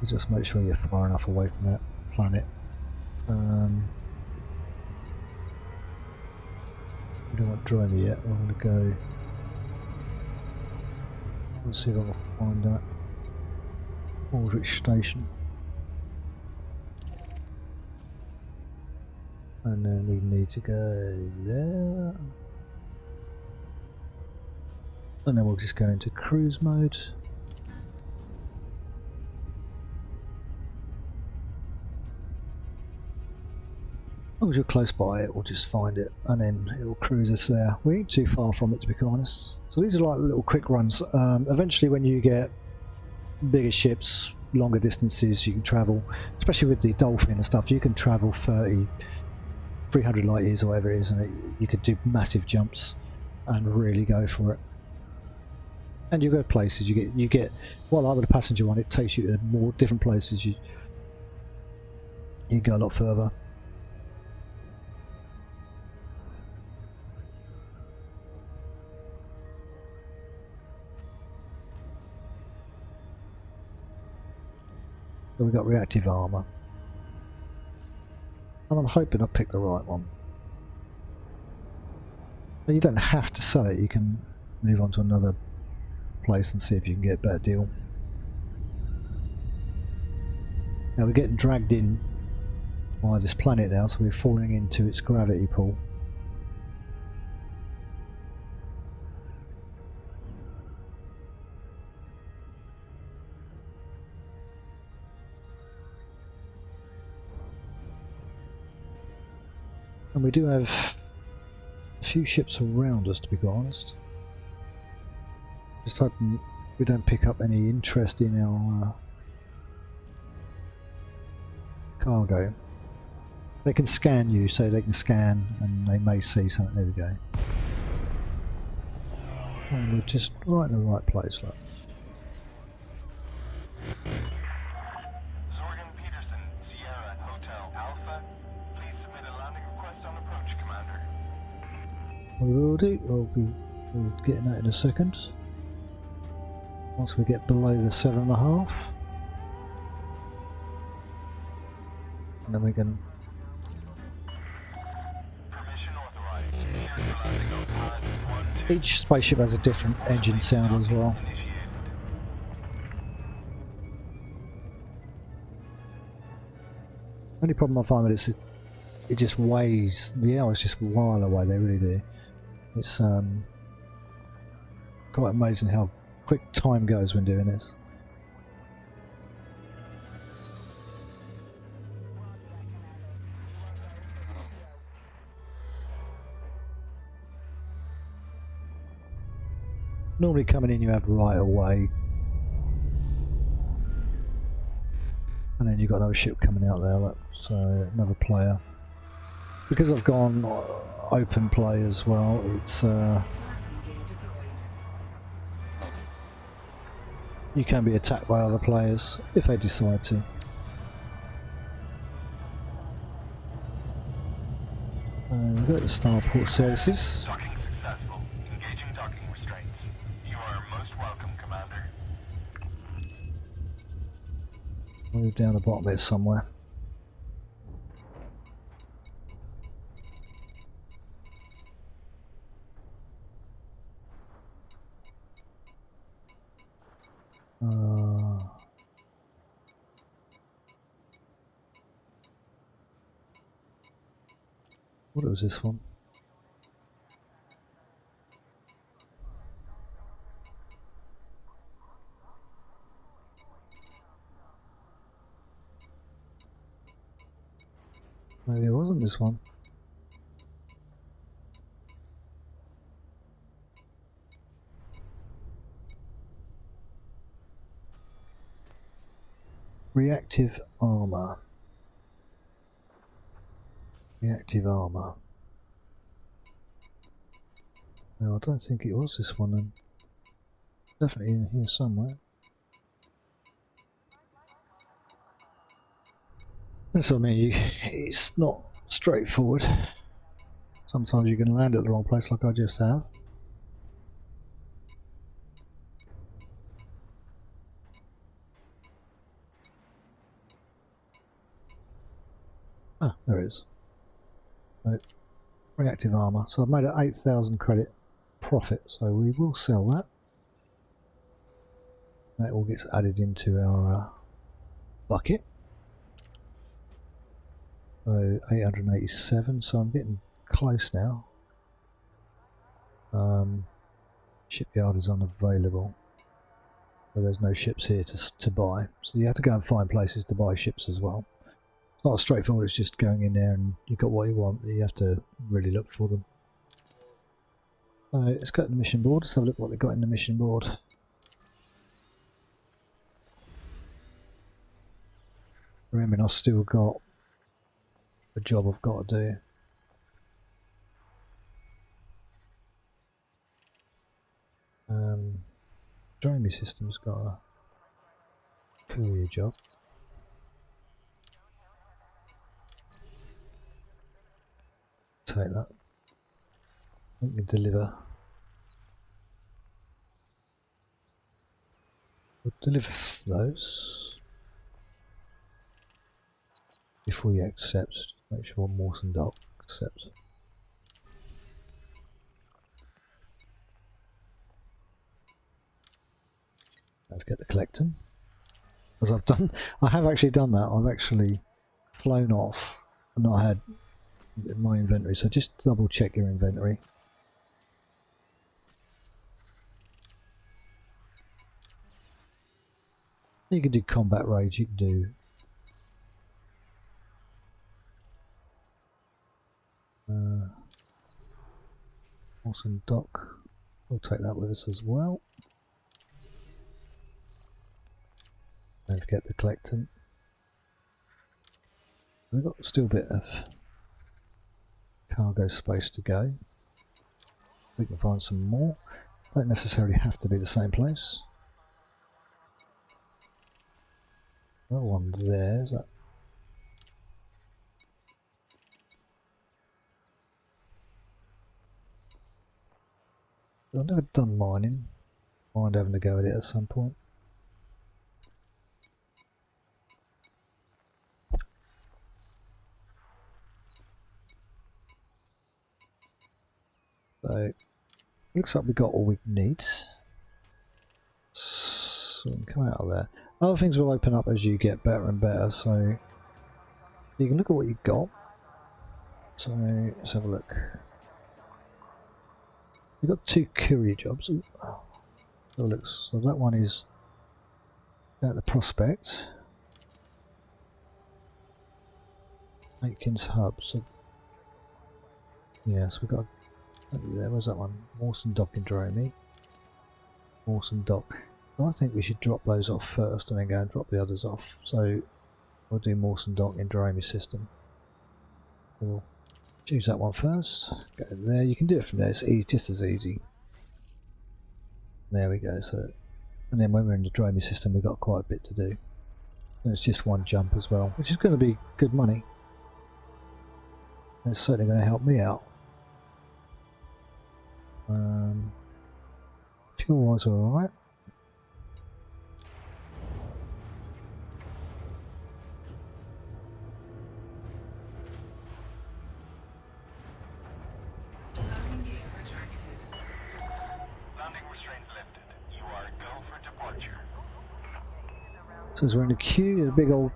You just make sure you're far enough away from that planet. We don't want Dromi yet. I'm going to go. Let's see if I can find that. Aldrich Station. And then we need to go there. And then we'll just go into cruise mode. As long as you're close by it, we'll just find it and then it'll cruise us there. We ain't too far from it, to be honest. So these are like little quick runs. Eventually when you get bigger ships, longer distances you can travel, especially with the Dolphin and stuff, you can travel 300 light years or whatever it is, and you could do massive jumps and really go for it. And you go places, you get while I'm a passenger one, it takes you to more different places. You go a lot further. So we've got reactive armour. And I'm hoping I picked the right one. But you don't have to sell it, you can move on to another place and see if you can get a better deal. Now we're getting dragged in by this planet now, so we're falling into its gravity pull. And we do have a few ships around us, to be honest. Just hoping we don't pick up any interest in our cargo. They can scan you, so they can scan and they may see something. There we go. And we're just right in the right place, look. Zorgan Peterson, Sierra, Hotel Alpha. Please submit a landing request on approach, Commander. We will do. We'll get that in a second. Once we get below the 7.5. And then we can... Permission authorized. Cleared for landing on pad 1, 2. Each spaceship has a different engine sound as well. Initiated. Only problem I find with it is it just weighs, the hours just while away, they really do. It's quite amazing how quick time goes when doing this. Normally coming in you have right away, and then you've got another ship coming out there, look, so another player. Because I've gone open play as well, it's Landing gear deployed. you can be attacked by other players if they decide to. We've got the Starport services. Docking successful. Engaging docking restraints. You are most welcome, Commander. Move down the bottom here somewhere. What was this one? Maybe it wasn't this one. Reactive armor. Reactive armor. No, I don't think it was this one then. Definitely in here somewhere. That's what I mean, it's not straightforward. Sometimes you can land at the wrong place like I just have. Ah, there it is. So, reactive armor. So I've made an 8,000 credit profit, so we will sell that. That all gets added into our bucket. So 887, so I'm getting close now. Shipyard is unavailable, so there's no ships here to buy. So you have to go and find places to buy ships as well. It's not as straightforward as just going in there and you got what you want. You have to really look for them. So let's go to the mission board. Let's have a look what they've got in the mission board. Remember, I've still got a job I've got to do. Dromey System's got a courier job. Take that. We can deliver. We'll deliver those before you accept. Make sure Mawson Dock accept. Don't forget to collect them. As I've done, I have actually done that. I've actually flown off and not had my inventory. So just double check your inventory. You can do combat raids. You can do Mawson Dock. We'll take that with us as well. Don't forget to collect them. We've got still a bit of cargo space to go. We can find some more. Don't necessarily have to be the same place. Another one there, is that? I've never done mining. Mind having to go at it at some point. So, looks like we got all we need. So, we can come out of there. Other things will open up as you get better and better, so you can look at what you've got. So, let's have a look. We've got 2 courier jobs. Ooh. So, looks, so that one is at the Prospect. Atkins Hub. So, yeah, so we've got there, where's that one? Mawson Dock in Dromey. Mawson Dock. I think we should drop those off first and then go and drop the others off. So we'll do Mawson Dock in Dromey system. We'll choose that one first. Go there. You can do it from there. It's easy, just as easy. There we go. So, and then when we're in the Dromey system, we've got quite a bit to do. And it's just one jump as well, which is going to be good money. And it's certainly going to help me out. Fuel wise, we're alright. Landing gear retracted. Landing restraints lifted. You are go for departure. So as we're in the queue, there's a big old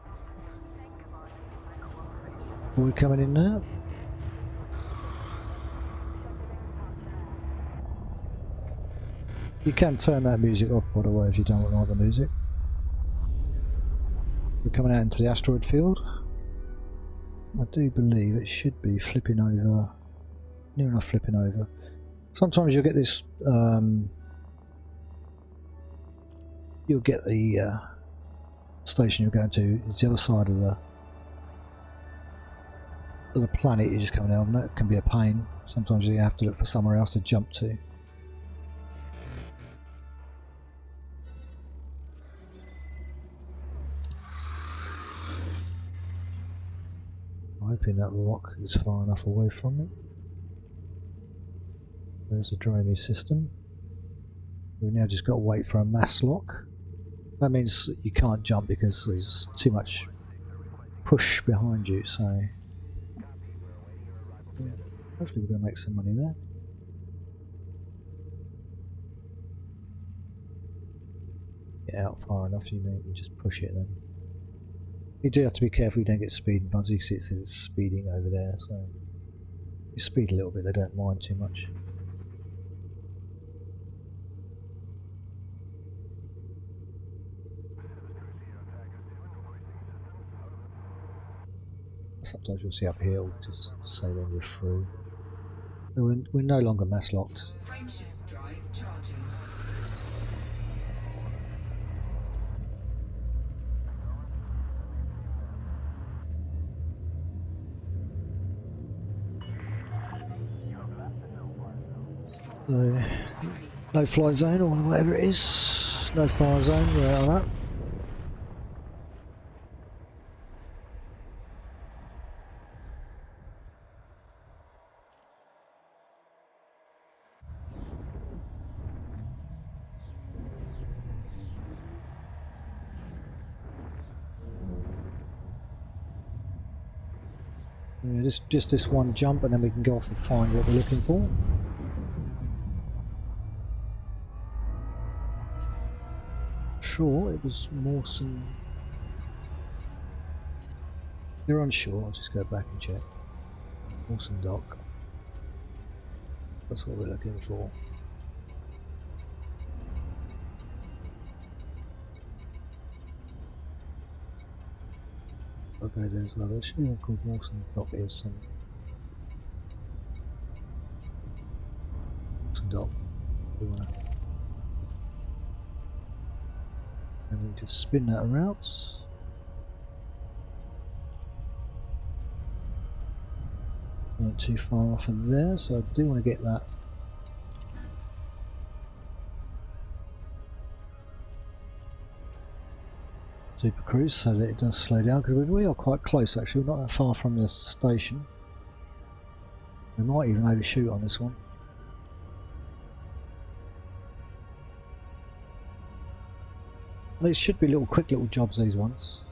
boy coming in now. You can turn that music off, by the way, if you don't like the music. We're coming out into the asteroid field. I do believe it should be flipping over, near enough flipping over. Sometimes you'll get this, you'll get the station you're going to, it's the other side of the planet you're just coming out, and that can be a pain. Sometimes you have to look for somewhere else to jump to. I'm hoping that rock is far enough away from me. There's a Dromey system. We've now just got to wait for a mass lock. That means you can't jump because there's too much push behind you, so yeah, hopefully we're going to make some money there. Get out far enough, you can just push it then. You do have to be careful you don't get speed and fuzzy because it's speeding over there, so you speed a little bit, they don't mind too much. Sometimes you'll see up here, it'll just say when you're through. So we're no longer mass locked. Frameshift drive charging. So, no fly zone or whatever it is, no fire zone, we're out of that. Yeah, just this one jump, and then we can go off and find what we're looking for. Sure, it was Mawson. You're unsure. I'll just go back and check. Mawson Dock. That's what we're looking for. Okay, there's well, there's one called Mawson Dock here. Some Mawson Dock. We wanna, and we just spin that around. Not too far off of there, so I do want to get that. Super Cruise so that it does slow down, because we are quite close actually, we're not that far from the station. We might even overshoot on this one. And these should be quick little jobs, these ones.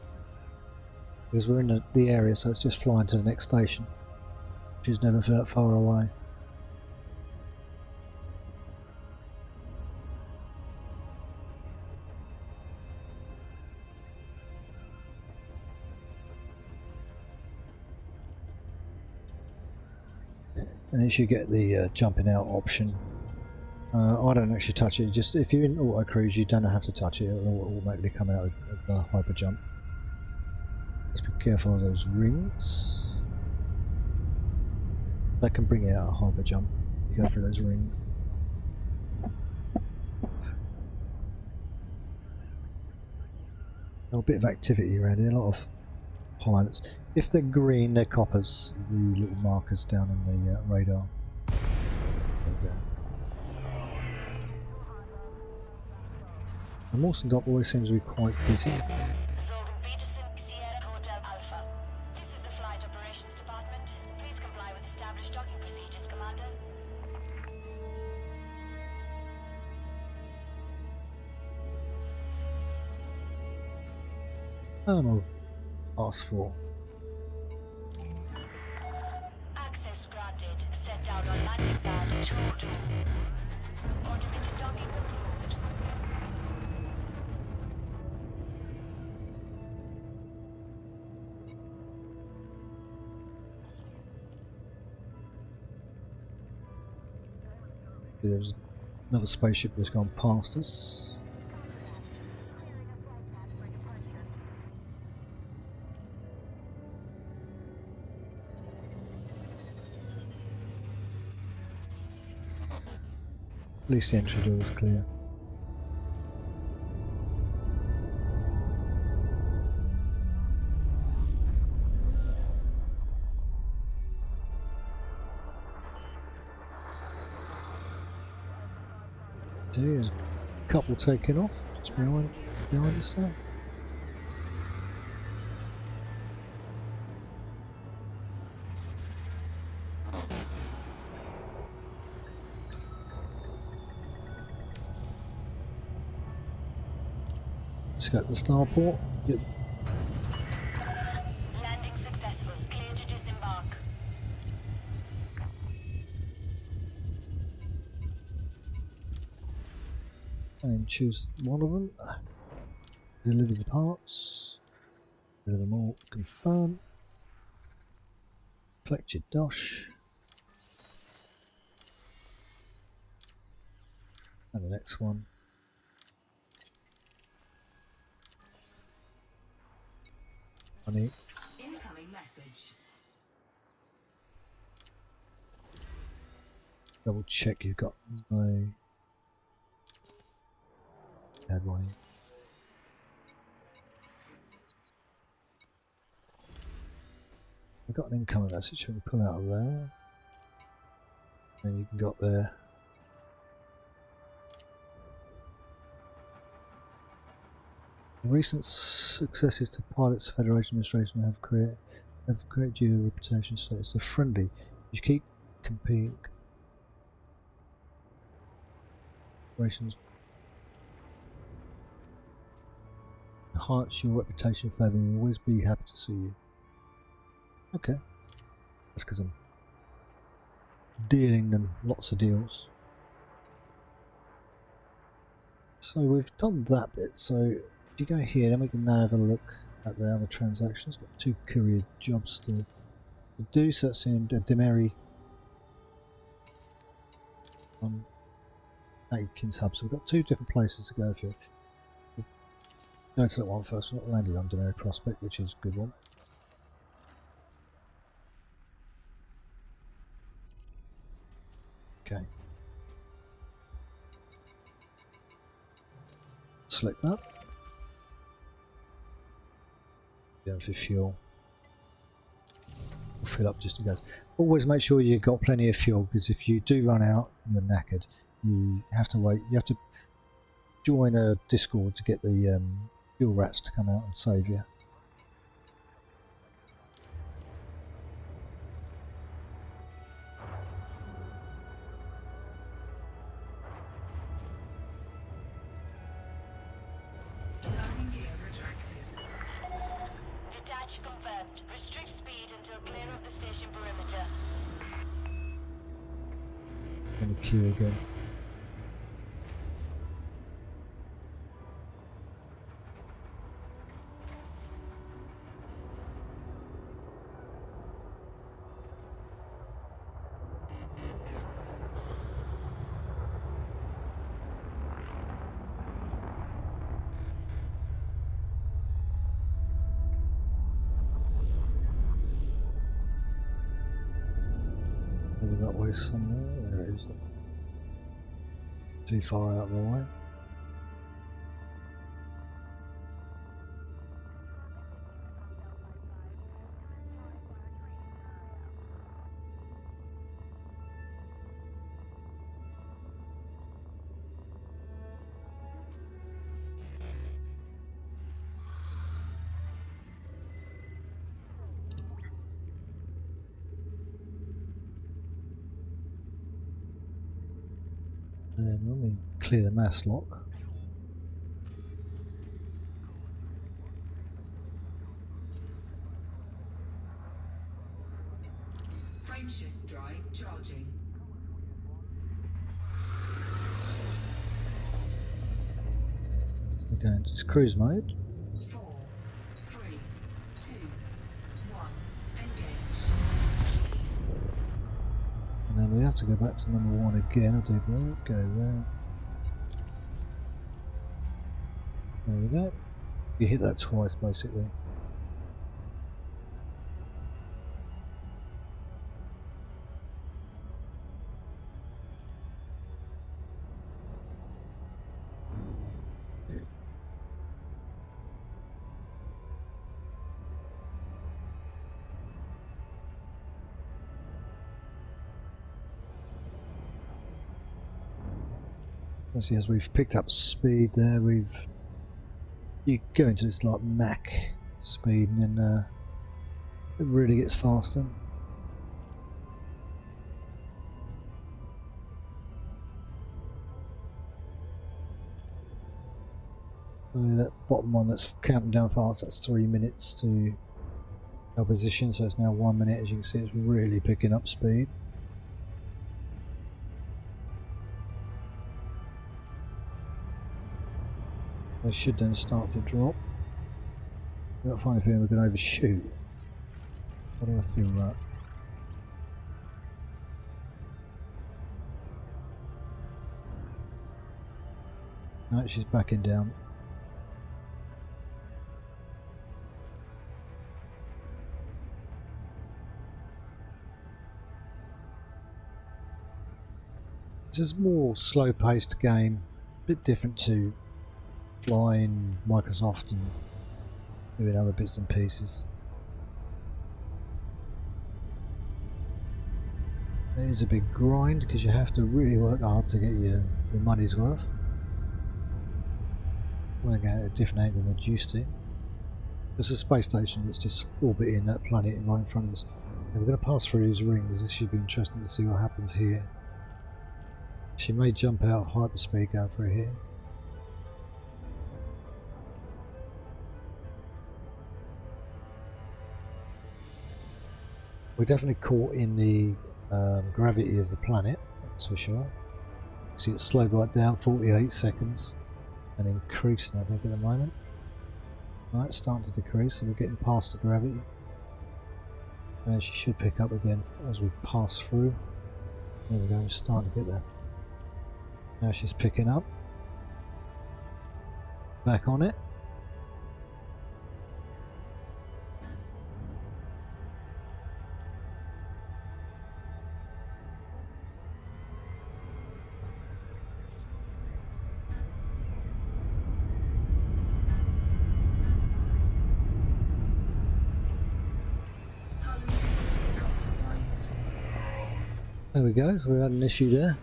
Because we're in the area, so it's just flying to the next station, which is never that far away. And you should get the jumping out option. I don't actually touch it, just if you're in auto cruise you don't have to touch it, it'll automatically come out of the hyper jump. Just be careful of those rings. That can bring out a hyper jump. You go through those rings. A bit of activity around here, a lot of pilots. If they're green, they're coppers, the little markers down in the radar. There we go. And Mawson Dock always seems to be quite busy. Sorgen Peterson, Sierra Hotel Alpha. This is the Flight Operations Department. Please comply with established docking procedures, Commander. And I'll ask for. Access granted. Set down on landing pad 2-2. Automated docking approved. There's another spaceship that's gone past us. At least the entry door is clear. There's a couple taking off just behind us there. Just got the starport. Yep. Landing successful. Clear to disembark. And choose one of them. Deliver the parts. Deliver them all. Confirm. Collect your dosh. And the next one. Honey. Incoming message. Double check you've got no bad one. I've got an incoming message, we can pull out of there. And you can go up there. The recent successes to Pilots Federation Administration have created you a reputation status. They're friendly. You keep competing. Operations enhance your reputation further, and we'll always be happy to see you. Okay. That's because I'm dealing them lots of deals. So we've done that bit. So if you go here, then we can now have a look at the other transactions. Got 2 courier jobs to do. So that's in Demeri, Atkins Hub. So we've got 2 different places to go for. We'll go to that one first. We're not landed on Demeri Prospect, which is a good one. Okay. Select that. Going for fuel. We'll fill up just in case. Always make sure you've got plenty of fuel, because if you do run out, you're knackered. You have to wait. You have to join a Discord to get the fuel rats to come out and save you. Landing gear retracted. Detach confirmed. Restrict speed until clear of the station perimeter. On the queue again. Maybe that way somewhere. There it is. Too far out of the way. Then when we clear the mass lock, Frameshift drive charging. we're going to cruise mode. 4, 3, 2, 1. Engage. And then we have to go back to number 1 again. I'll do that. Go there. There we go. You hit that twice basically. See, as we've picked up speed there, you go into this like Mach speed, and then it really gets faster. So that bottom one that's counting down fast, that's 3 minutes to our position, so it's now 1 minute. As you can see, it's really picking up speed. They should then start to drop. I've got a funny feeling we're going to overshoot. How do I feel that? No, she's backing down. This is a more slow-paced game, a bit different to flying Microsoft and doing other bits and pieces. It is a big grind because you have to really work hard to get your money's worth. I'm going to go at a different angle than I'm used to. There's a space station that's just orbiting that planet right in front of us. And we're going to pass through these rings. This should be interesting to see what happens here. She may jump out of hyperspeed going through here. We're definitely caught in the gravity of the planet, that's for sure. See, it's slowed right down, 48 seconds, and increasing, I think, at the moment. Right, it's starting to decrease, so we're getting past the gravity. And she should pick up again as we pass through. There we go, we're starting to get there. Now she's picking up. Back on it. Hull integrity compromised. There we go, so we had an issue there.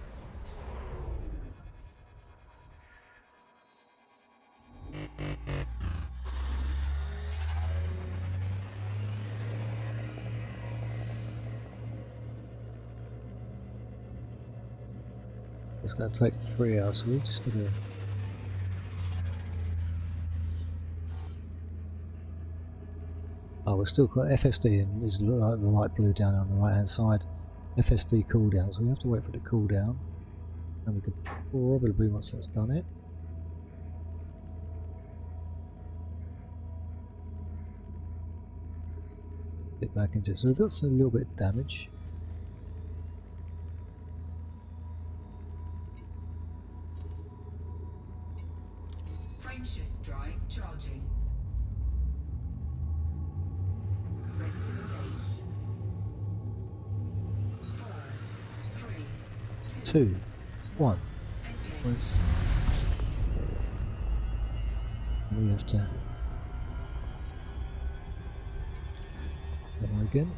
It's going to take 3 hours, so we just got to... Oh, we've still got FSD, and there's the light blue down on the right hand side. FSD cooldown, so we have to wait for the cooldown. And we could probably, once that's done it, get back into it. So we've got some little bit of damage. Frameshift drive charging. Ready to engage. 4, 3, 2, 1. engage. We have to... That one again.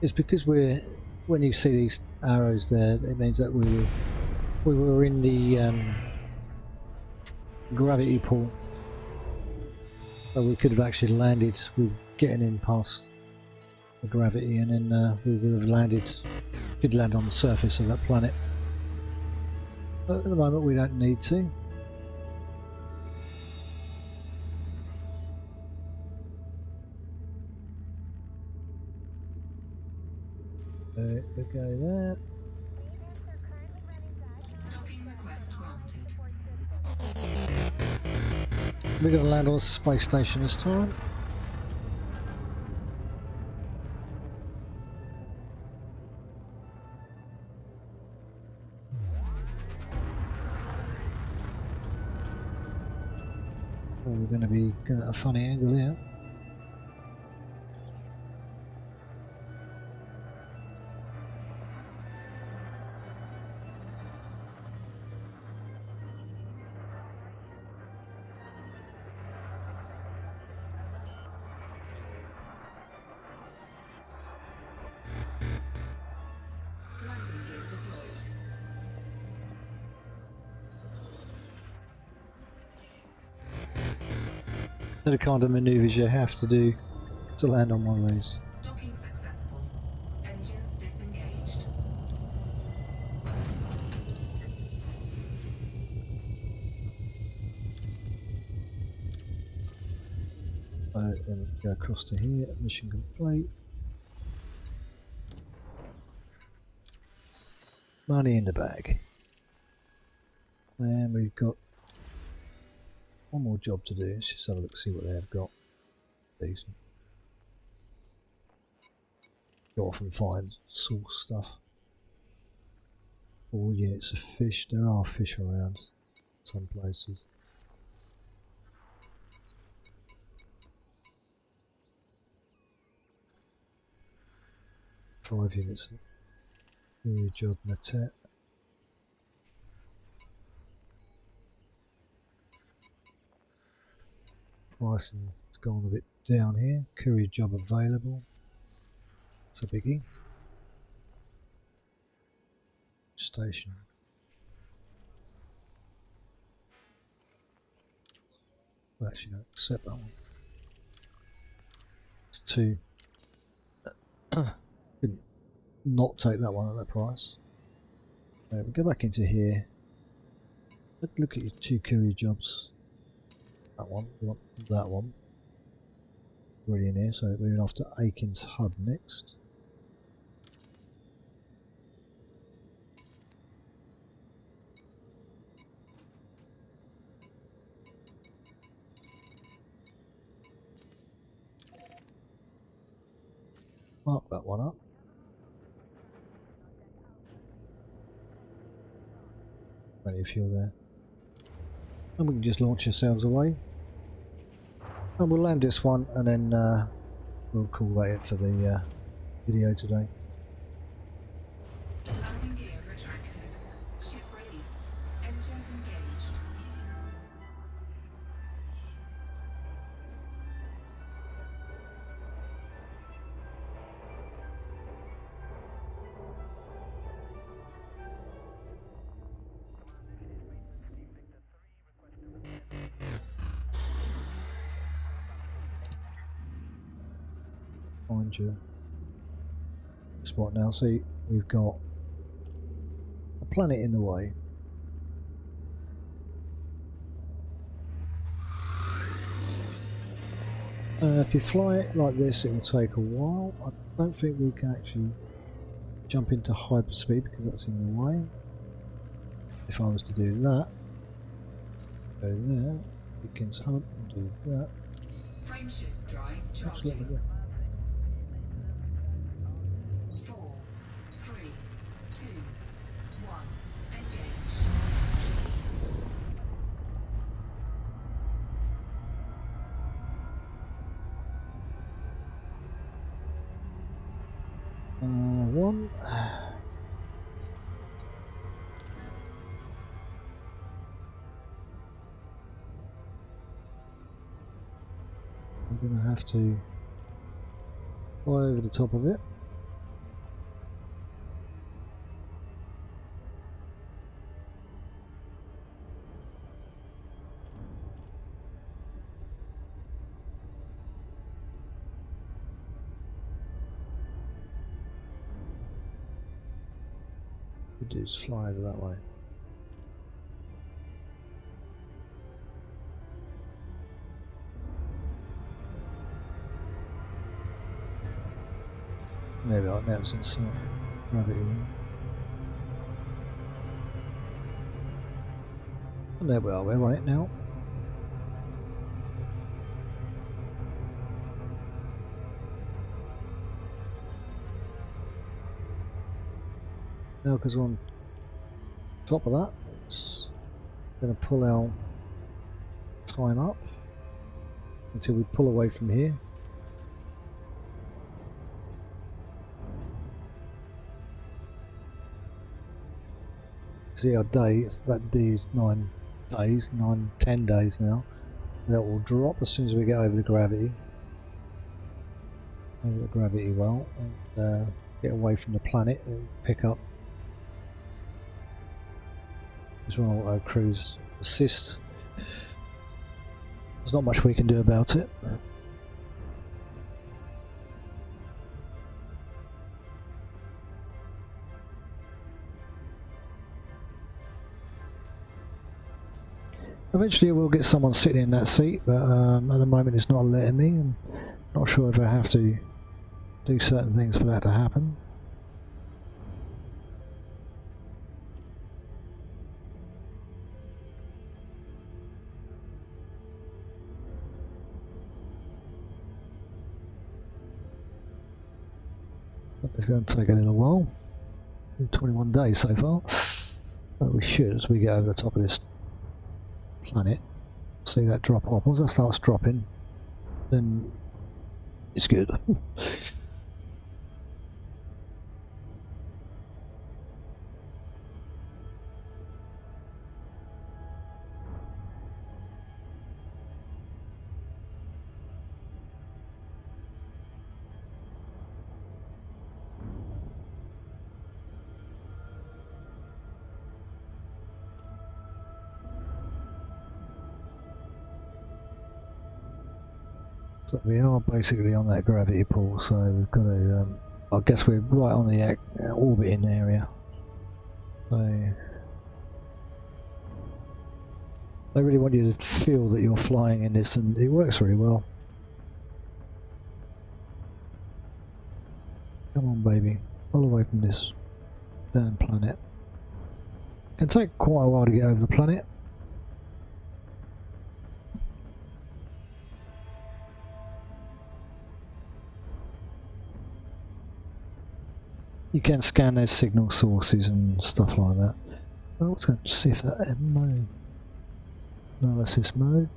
It's because we're, when you see these arrows there, it means that we were in the gravity pool, so we could have actually landed. We were getting in past the gravity, and then we would have landed. Could land on the surface of that planet, but at the moment we don't need to. We go there. Docking request granted. We're going to land on a space station this time. So we're going to be at a funny angle here. Landing gear deployed. They're the kind of manoeuvres you have to do to land on one of these. Docking successful. Engines disengaged. Then we go across to here, mission complete. Money in the bag. And we've got one more job to do. Let's just have a look, see what they've got. Decent. Go off and find source stuff. 4 units of fish. There are fish around some places. Five units. New job Natet. Pricing has gone a bit down here. Courier job available. It's a biggie. Station. We'll actually don't accept that one. It's too. Couldn't not take that one at that price. We go back into here. Look at your 2 courier jobs. That one, we want that one. Already in here, so we're moving off to Aiken's Hub next. Mark that one up. Plenty of fuel there. And we can just launch ourselves away. And we'll land this one and then we'll call that it for the video today. Landing gear retracted. Ship released. Engines engaged. Find your spot now. See, we've got a planet in the way. If you fly it like this, it will take a while. I don't think we can actually jump into hyperspeed because that's in the way. If I was to do that, go there, Aiken's Hub, and do that. Frameshift drive Absolutely. charging. 4, 3, 2, 1. Engage. One. We're going to have to fly over the top of it. We do is fly over that way. Maybe like that was inside gravity ring. And there we are, we're on it now. Now because we're on top of that, it's going to pull our time up until we pull away from here. See our days, that D is 9 days, 10 days now. And that will drop as soon as we get over the gravity. Over the gravity well, and get away from the planet and pick up. This one auto cruise assist. There's not much we can do about it. Eventually we'll get someone sitting in that seat, but at the moment it's not letting me. I'm not sure if I have to do certain things for that to happen. It's going to take a little while. 21 days so far, but we should, as we get over the top of this planet, see that drop off. Once that starts dropping, then it's good. So we are basically on that gravity pull, so we've got to, I guess we're right on the orbiting area. So They really want you to feel that you're flying in this, and it works really well. Come on, baby. Pull away from this damn planet. It can take quite a while to get over the planet. You can scan their signal sources and stuff like that. Oh, let's go see if that mode. Analysis mode.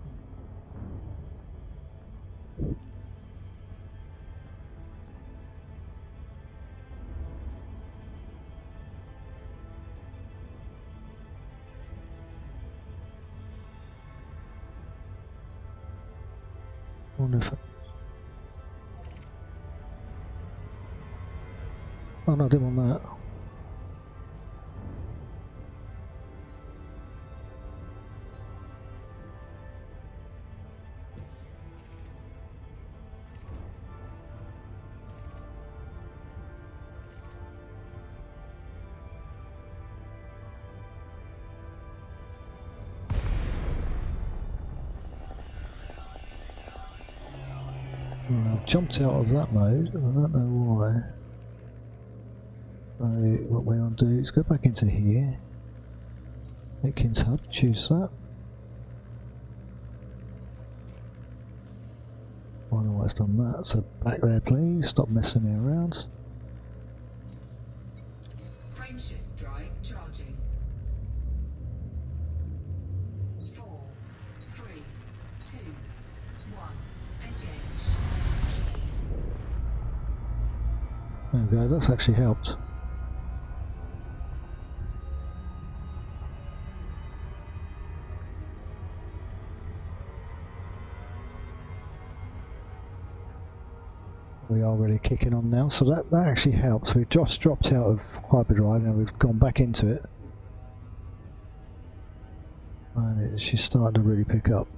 Wonder if oh no, I didn't want that. Well, I've jumped out of that mode, I don't know why. So what we want to do is go back into here. Atkins Hub, choose that. I know why it's done that, so back there please, stop messing me around. Frameshift drive charging. 4, 3, 2, 1. Engage. There we go, that's actually helped. We are really kicking on now, so that actually helps. We've just dropped out of hyperdrive, now we've gone back into it. And she's starting to really pick up.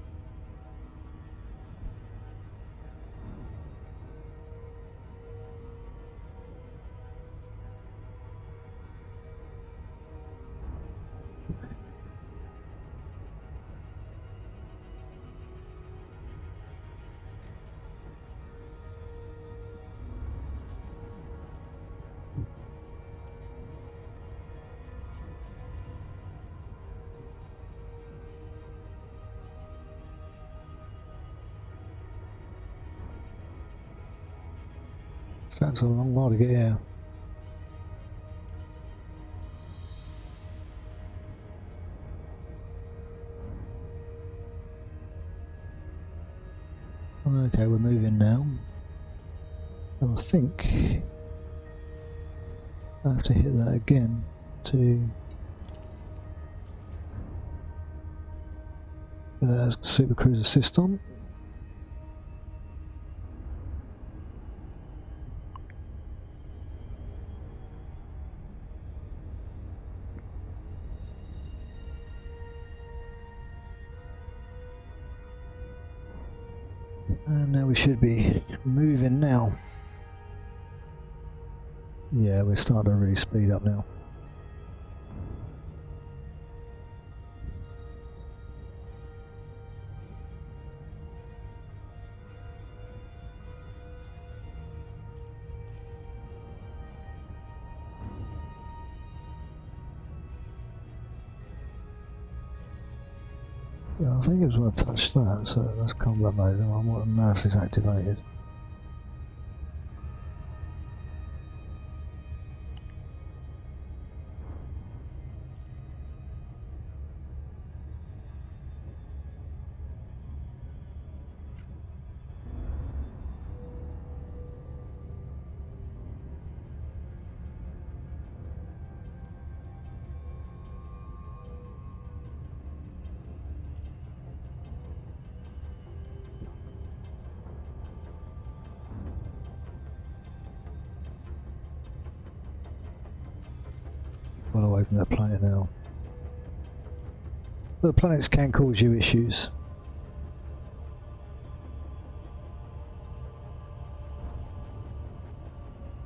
That's a long while to get here. Okay, we're moving now. I think I have to hit that again to get that Super Cruise assist on. And now we should be moving now. Yeah, we're starting to really speed up now. Yeah, I think it was when I touched that, so that's combat mode. I want analysis activated. Well away from that planet now. The planets can cause you issues.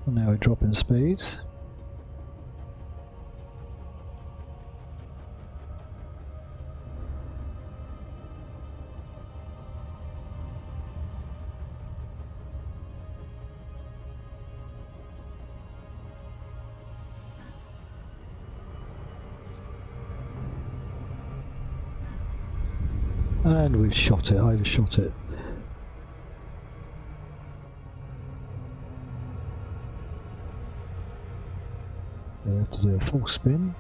And now we're dropping speeds. And we've shot it, overshot it. We have to do a full spin.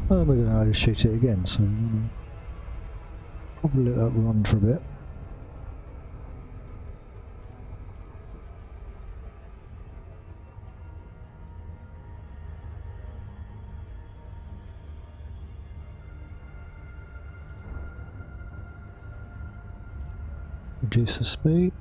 And we're going to overshoot it again, so we're going to probably let that run for a bit. Reduce the speed.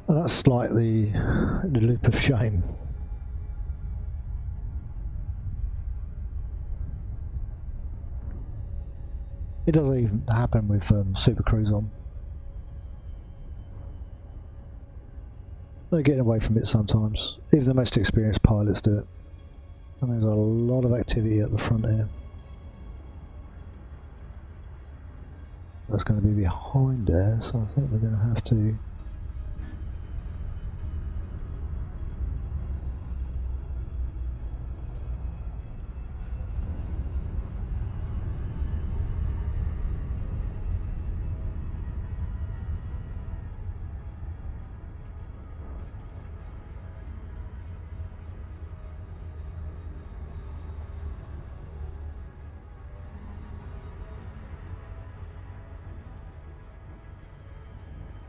And that's like the loop of shame. It doesn't even happen with Super Cruise on. They're getting away from it sometimes. Even the most experienced pilots do it. And there's a lot of activity at the front here. That's going to be behind there, so I think we're going to have to...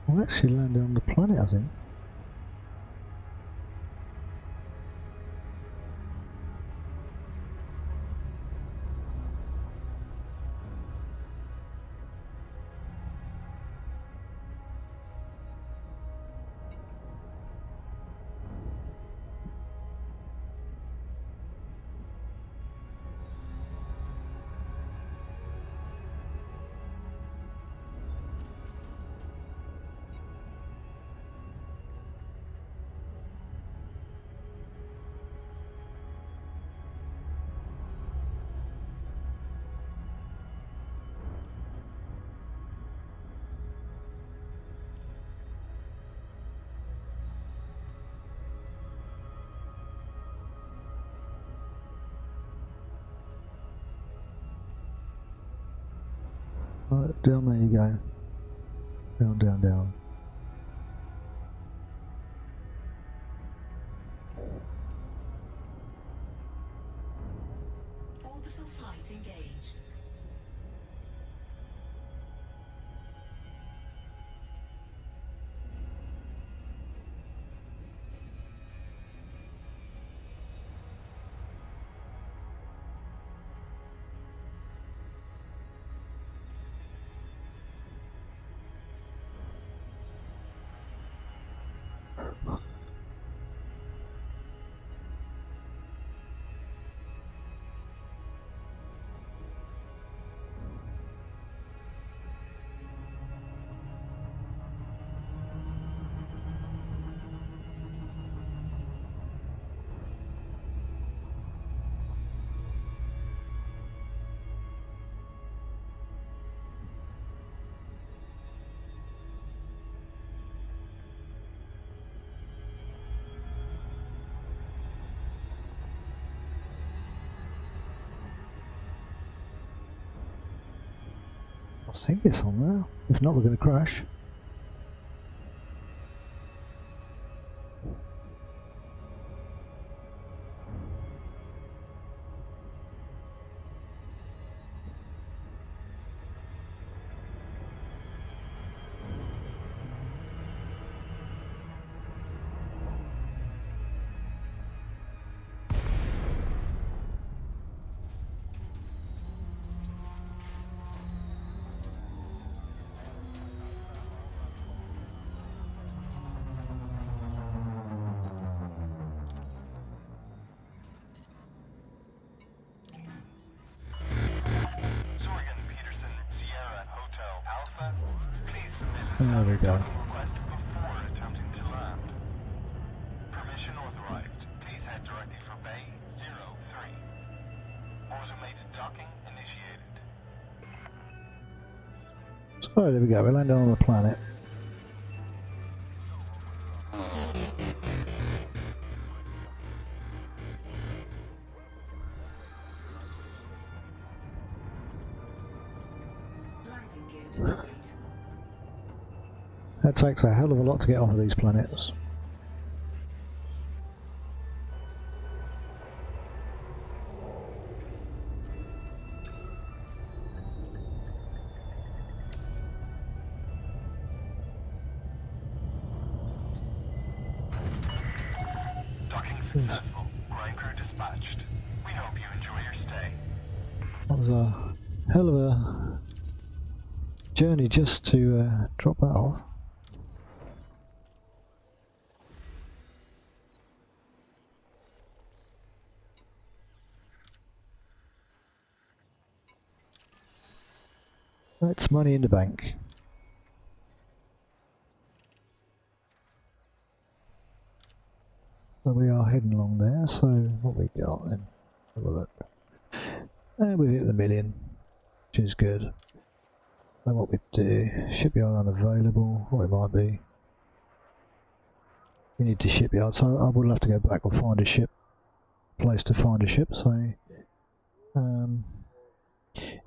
We're actually landing on the planet, I think. Right, down there you go. Down, down, down. Orbital flight engaged. I think it's on there. If not, we're going to crash. Zorgan Peterson, Sierra Hotel Alpha, please submit a There we go. request before attempting to land. Permission authorized. Please head directly for Bay 0. So there we go, we landed on the planet. Landing gear deployed. That takes a hell of a lot to get off of these planets. Docking successful. Ground crew dispatched. We hope you enjoy your stay. That was a hell of a journey just to drop that off. That's money in the bank. So we are heading along there, so what we got then? Have a look. And we've hit the 1 million, which is good. Then what we do, shipyard unavailable, what it might be. You need the shipyard, so I will have to go back and find a ship, place to find a ship, so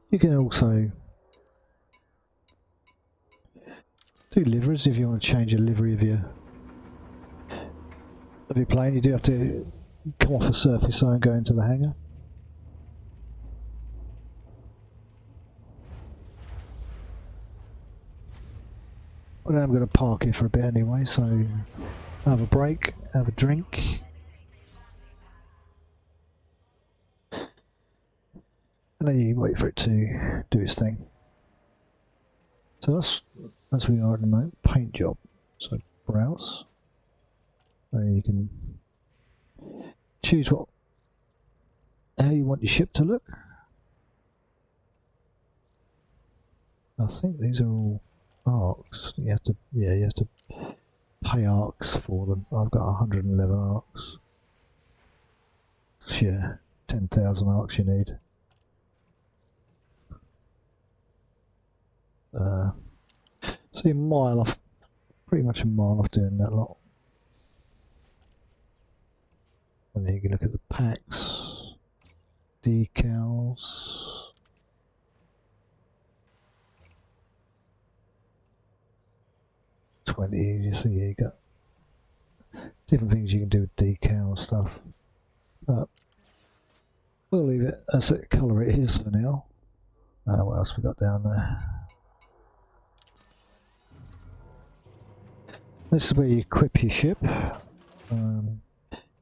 you can also do liveries if you want to change the livery of your plane. You do have to come off the surface and go into the hangar. Well, I'm going to park here for a bit anyway, so have a break, have a drink. And then you wait for it to do its thing. So that's where we are at the moment. Paint job. So browse. You can choose how you want your ship to look. I think these are all arcs. You have to pay arcs for them. I've got 111 arcs. Yeah, 10,000 arcs you need. So you're a mile off, pretty much a mile off doing that lot. And then you can look at the packs, decals. So yeah, you got different things you can do with decal stuff. But we'll leave it as the colour it is for now. What else we got down there? This is where you equip your ship.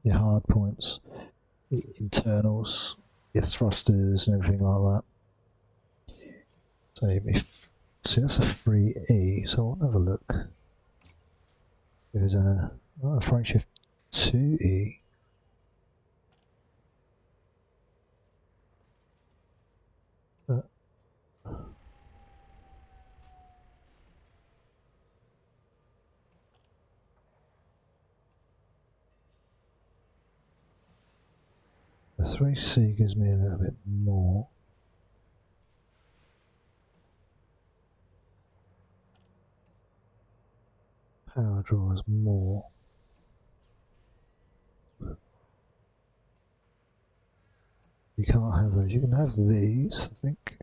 Your hard points, your internals, your thrusters and everything like that. So see, that's a free E, so I'll have a look. There's a Frameshift 2E. The 3C gives me a little bit more. Power draws more. You can't have those. You can have these, I think.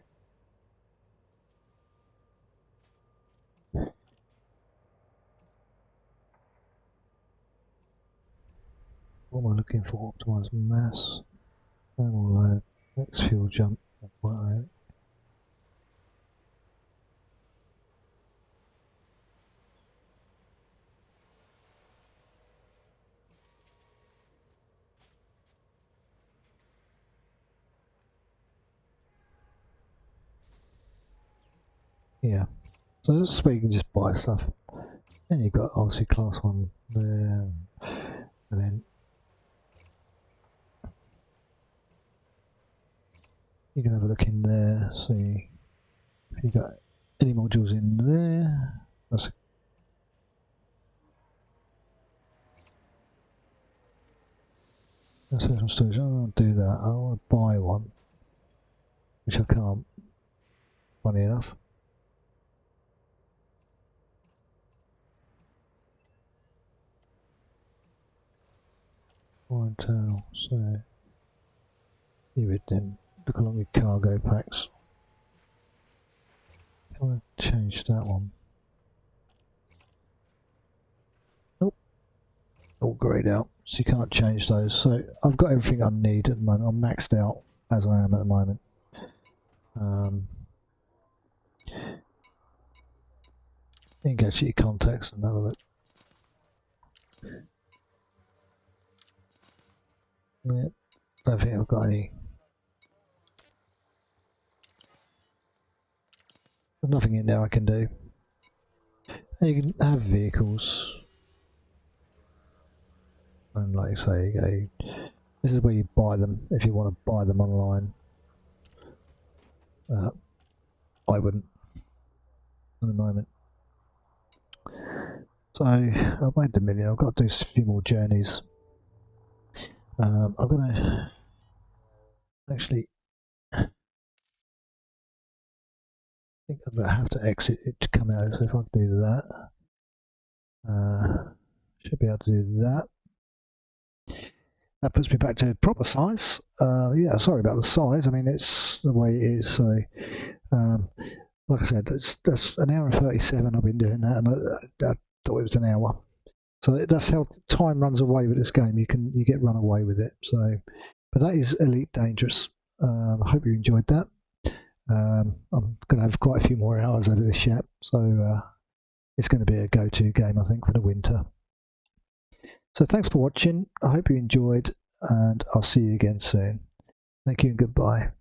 What am I looking for? Optimize mass. Thermal load. Next fuel jump. Right. Yeah, so this is where you can just buy stuff. And you've got obviously class 1 there, and then you can have a look in there, see if you've got any modules in there. That's some storage. I don't want to do that. I want to buy one, which I can't, funny enough. internal. So you would then look along your cargo packs. I'm going to change that one. Nope. All greyed out, so you can't change those. So I've got everything I need at the moment. I'm maxed out as I am at the moment. You can go to your contacts and have a look. Yeah, don't think I've got any. There's nothing in there I can do. And you can have vehicles. And like I say, you go, this is where you buy them if you want to buy them online. I wouldn't at the moment. So I've made the million. I've got to do a few more journeys. I'm gonna actually. I think I'm gonna have to exit it to come out. So if I do that, should be able to do that. That puts me back to proper size. Yeah, sorry about the size. I mean, it's the way it is. So, like I said, that's an hour and 37. I've been doing that, and I thought it was an hour. So that's how time runs away with this game. You get run away with it. So, but that is Elite Dangerous. I hope you enjoyed that. I'm going to have quite a few more hours out of this chat, so it's going to be a go-to game, I think, for the winter. So thanks for watching. I hope you enjoyed, and I'll see you again soon. Thank you and goodbye.